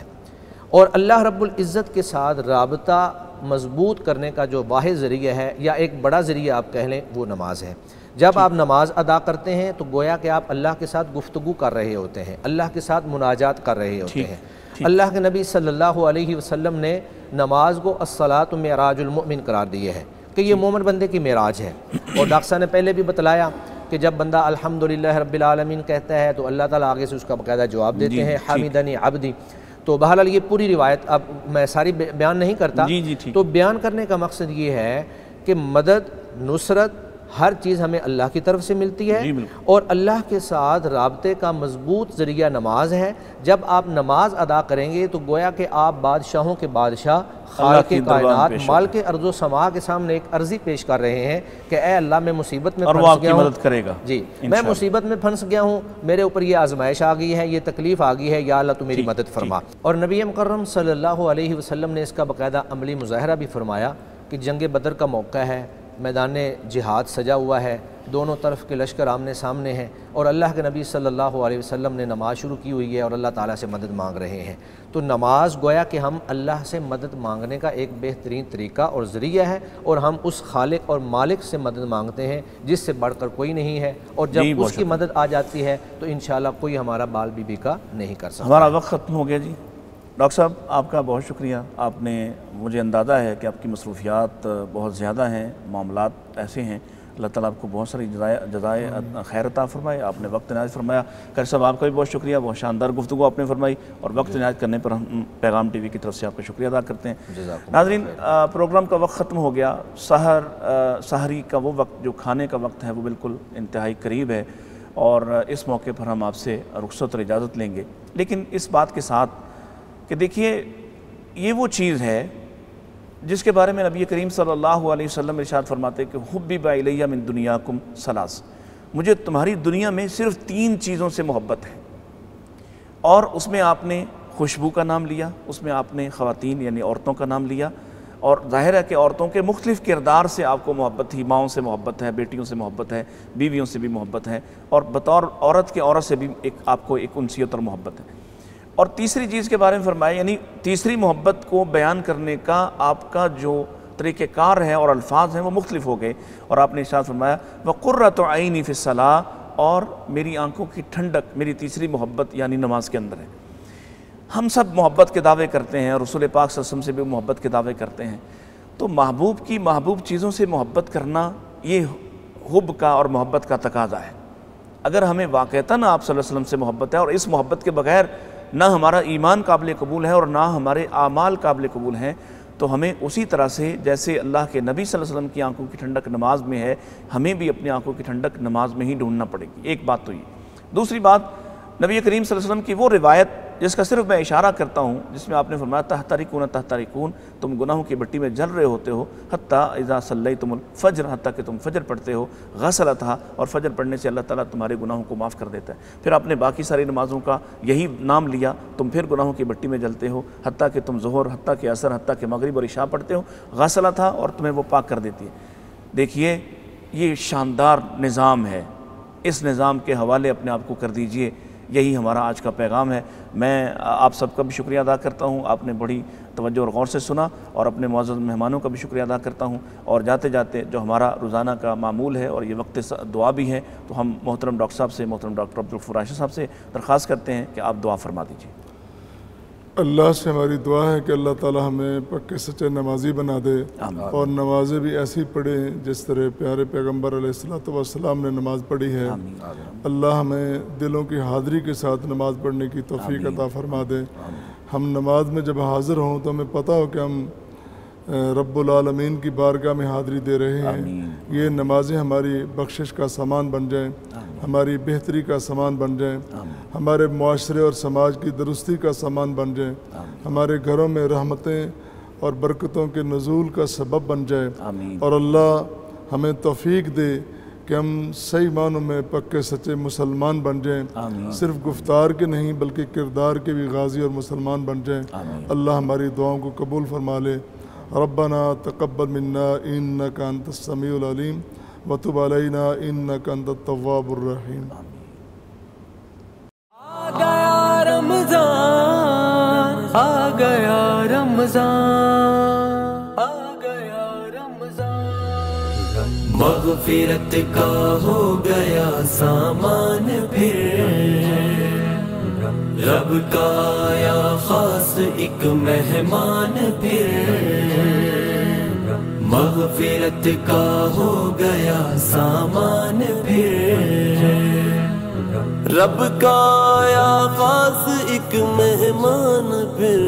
اور اللہ رب العزت کے ساتھ رابطہ مضبوط کرنے کا جو واحد ذریعہ ہے یا ایک بڑا ذریعہ آپ کہہ لیں وہ نماز ہے. جب آپ نماز ادا کرتے ہیں تو گویا کہ آپ اللہ کے ساتھ گفتگو کر رہے ہوتے ہیں، اللہ کے ساتھ مناجات کر رہے ہوتے ہیں. اللہ کے نبی صلی اللہ علیہ وسلم نے نماز کو الصلاۃ معراج المؤمن قرار دیا ہے کہ یہ مومن بندے کی معراج ہے. اور ڈاکٹر صاحب نے پہلے بھی بتلایا کہ جب بندہ الحمدللہ رب العالمین کہتا ہے تو اللہ تعالیٰ آگے سے اس کا باقاعدہ جواب دیتے ہیں، حمیدنی عبدی. تو بہرحال یہ پوری روایت اب میں ساری بیان نہیں کرتا، جی ٹھیک۔ تو بیان کرنے کا مقصد یہ ہے کہ مدد، نصرت، ہر چیز ہمیں اللہ کی طرف سے ملتی ہے، اور اللہ کے ساتھ رابطے کا مضبوط ذریعہ نماز ہے۔ جب آپ نماز ادا کریں گے تو گویا کہ آپ بادشاہوں کے بادشاہ، خالق کائنات، مالک ارض و سما کے سامنے ایک عرضی پیش کر رہے ہیں کہ اے اللہ میں مصیبت میں پھنس گیا ہوں، اور وہ آپ کی مدد کرے گا۔ جی میں مصیبت میں پھنس گیا ہوں، میرے اوپر یہ آزمائش آ گئی ہے، یہ تکلیف آ گئی ہے، یا اللہ تو میری مدد فرما۔ اور نبی مکرم صلی اللہ علیہ وسلم نے اس کا باقاعدہ عملی مظاہرہ بھی فرمایا کہ جنگ بدر کا موقع ہے، میدان جہاد سجا ہوا ہے، دونوں طرف کے لشکر آمنے سامنے ہیں، اور اللہ کے نبی صلی اللہ علیہ وسلم نے نماز شروع کی ہوئی ہے اور اللہ تعالیٰ سے مدد مانگ رہے ہیں۔ تو نماز گویا کہ ہم اللہ سے مدد مانگنے کا ایک بہترین طریقہ اور ذریعہ ہے، اور ہم اس خالق اور مالک سے مدد مانگتے ہیں جس سے بڑھ کر کوئی نہیں ہے، اور جب اس کی مدد آ جاتی ہے تو انشاءاللہ کوئی ہمارا بال بھی بیکا نہیں کر سکتا۔ ہمارا وقت ختم ہو گیا جی۔ ڈاکٹر صاحب آپ کا بہت شکریہ، آپ نے مجھے اندازہ ہے کہ آپ کی مصروفیات بہت زیادہ ہیں، معاملات ایسے ہیں، اللہ تعالیٰ آپ کو بہت ساری جزائے خیر عطا فرمائے، آپ نے وقت عنایت فرمایا۔ قاری صاحب آپ کا بھی بہت شکریہ، بہت شاندار گفتگو آپ نے فرمائی، اور وقت عنایت کرنے پر ہم پیغام ٹی وی کی طرف سے آپ کا شکریہ ادا کرتے ہیں۔ ناظرین پروگرام کا وقت ختم ہو گیا، سحری کا وہ وقت جو کھانے کا وقت ہے وہ بالکل انتہائی قریب ہے، اور اس موقع پر ہم آپ سے رخصت اور اجازت لیں گے، لیکن اس بات کے ساتھ کہ دیکھیے یہ وہ چیز ہے جس کے بارے میں نبی کریم صلی اللہ علیہ وسلم ارشاد فرماتے کہ حبب الیہ من دنیاکم ثلاث، مجھے تمہاری دنیا میں صرف 3 چیزوں سے محبت ہے، اور اس میں آپ نے خوشبو کا نام لیا، اس میں آپ نے خواتین یعنی عورتوں کا نام لیا، اور ظاہر ہے کہ عورتوں کے مختلف کردار سے آپ کو محبت تھی، ماؤں سے محبت ہے، بیٹیوں سے محبت ہے، بیویوں سے بھی محبت ہے، اور بطور عورت کے عورت سے بھی آپ کو ایک انسیت اور محبت ہے۔ اور تیسری چیز کے بارے میں فرمایا، یعنی تیسری محبت کو بیان کرنے کا آپ کا جو طریقہ کار ہے اور الفاظ ہیں وہ مختلف ہو گئے، اور آپ نے ارشاد فرمایا وَقُرَّةُ عَيْنِي فِي الصَّلَاةِ، اور میری آنکھوں کی ٹھنڈک میری تیسری محبت یعنی نماز کے اندر ہے۔ ہم سب محبت کے دعوے کرتے ہیں، رسول پاک صلی اللہ علیہ وسلم سے بھی محبت کے دعوے کرتے ہیں، تو محبوب کی محبوب چیزوں سے محبت کرنا یہ حب کا اور محبت کا تقاضا ہے۔ اگر ہمیں واقعتاً آپ صلی اللہ علیہ وسلم سے محبت ہے، اور اس محبت کے بغیر نہ ہمارا ایمان قابل قبول ہے اور نہ ہمارے اعمال قابل قبول ہیں، تو ہمیں اسی طرح سے جیسے اللہ کے نبی صلی اللہ علیہ وسلم کی آنکھوں کی ٹھنڈک نماز میں ہے، ہمیں بھی اپنی آنکھوں کی ٹھنڈک نماز میں ہی ڈھونڈنا پڑے گی۔ ایک بات تو یہ۔ دوسری بات، نبی کریم صلی اللہ علیہ وسلم کی وہ روایت جس کا صرف میں اشارہ کرتا ہوں، جس میں آپ نے فرمایا تحترقون تحترقون، تم گناہوں کی بٹی میں جل رہے ہوتے ہو، حتیٰ اذا صلیتم الفجر، حتیٰ کہ تم فجر پڑھتے ہو، غسلتھا، اور فجر پڑھنے سے اللہ تعالیٰ تمہارے گناہوں کو معاف کر دیتا ہے۔ پھر آپ نے باقی ساری نمازوں کا یہی نام لیا، تم پھر گناہوں کی بٹی میں جلتے ہو، حتیٰ کہ تم ظہر، حتیٰ کہ عصر، حتیٰ کہ مغرب اور عشاء پڑھتے ہو، غسلتھا، اور تمہیں وہ پاک کر دیتی ہے۔ دیکھیے یہ شاندار نظام ہے، اس نظام کے حوالے اپنے آپ کو کر دیجئے، یہی ہمارا آج کا پیغام ہے۔ میں آپ سب کا بھی شکریہ ادا کرتا ہوں، آپ نے بڑی توجہ اور غور سے سنا، اور اپنے معزز مہمانوں کا بھی شکریہ ادا کرتا ہوں، اور جاتے جاتے جو ہمارا روزانہ کا معمول ہے اور یہ وقت دعا بھی ہے، تو ہم محترم ڈاکٹر صاحب سے، محترم ڈاکٹر عبدالغفور راشد صاحب سے درخواست کرتے ہیں کہ آپ دعا فرما دیجیے۔ اللہ سے ہماری دعا ہے کہ اللہ تعالی ہمیں پکے سچے نمازی بنا دے، اور نمازیں بھی ایسی پڑھیں جس طرح پیارے پیغمبر علیہ السلام نے نماز پڑھی ہے۔ اللہ ہمیں دلوں کی حاضری کے ساتھ نماز پڑھنے کی توفیق عطا فرما دے۔ ہم نماز میں جب حاضر ہوں تو ہمیں پتہ ہو کہ ہم رب العالمین کی بارگاہ میں حاضری دے رہے ہیں، یہ نمازیں ہماری بخشش کا سامان بن جائیں، ہماری بہتری کا سامان بن جائیں، ہمارے معاشرے اور سماج کی درستی کا سامان بن جائیں، ہمارے گھروں میں رحمتیں اور برکتوں کے نزول کا سبب بن جائے، اور اللہ ہمیں توفیق دے کہ ہم صحیح معنوں میں پکے سچے مسلمان بن جائیں، صرف گفتار کے نہیں بلکہ کردار کے بھی غازی اور مسلمان بن جائیں۔ اللہ ہماری دعاؤں کو قبول فرما لے۔ ربنا تقبل منا انک انت السمیع العلیم وتب علینا انک انت التواب الرحیم۔ آ گیا رمضان، آ گیا رمضان، آ گیا رمضان، مغفرت کا ہو گیا سامان پھر، رب کا آیا خاص ایک مہمان پھر، مغفرت کا ہو گیا سامان پھر، رب کا آیا خاص ایک مہمان پھر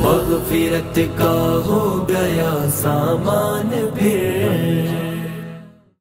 مغفرت کا ہو گیا سامان پھر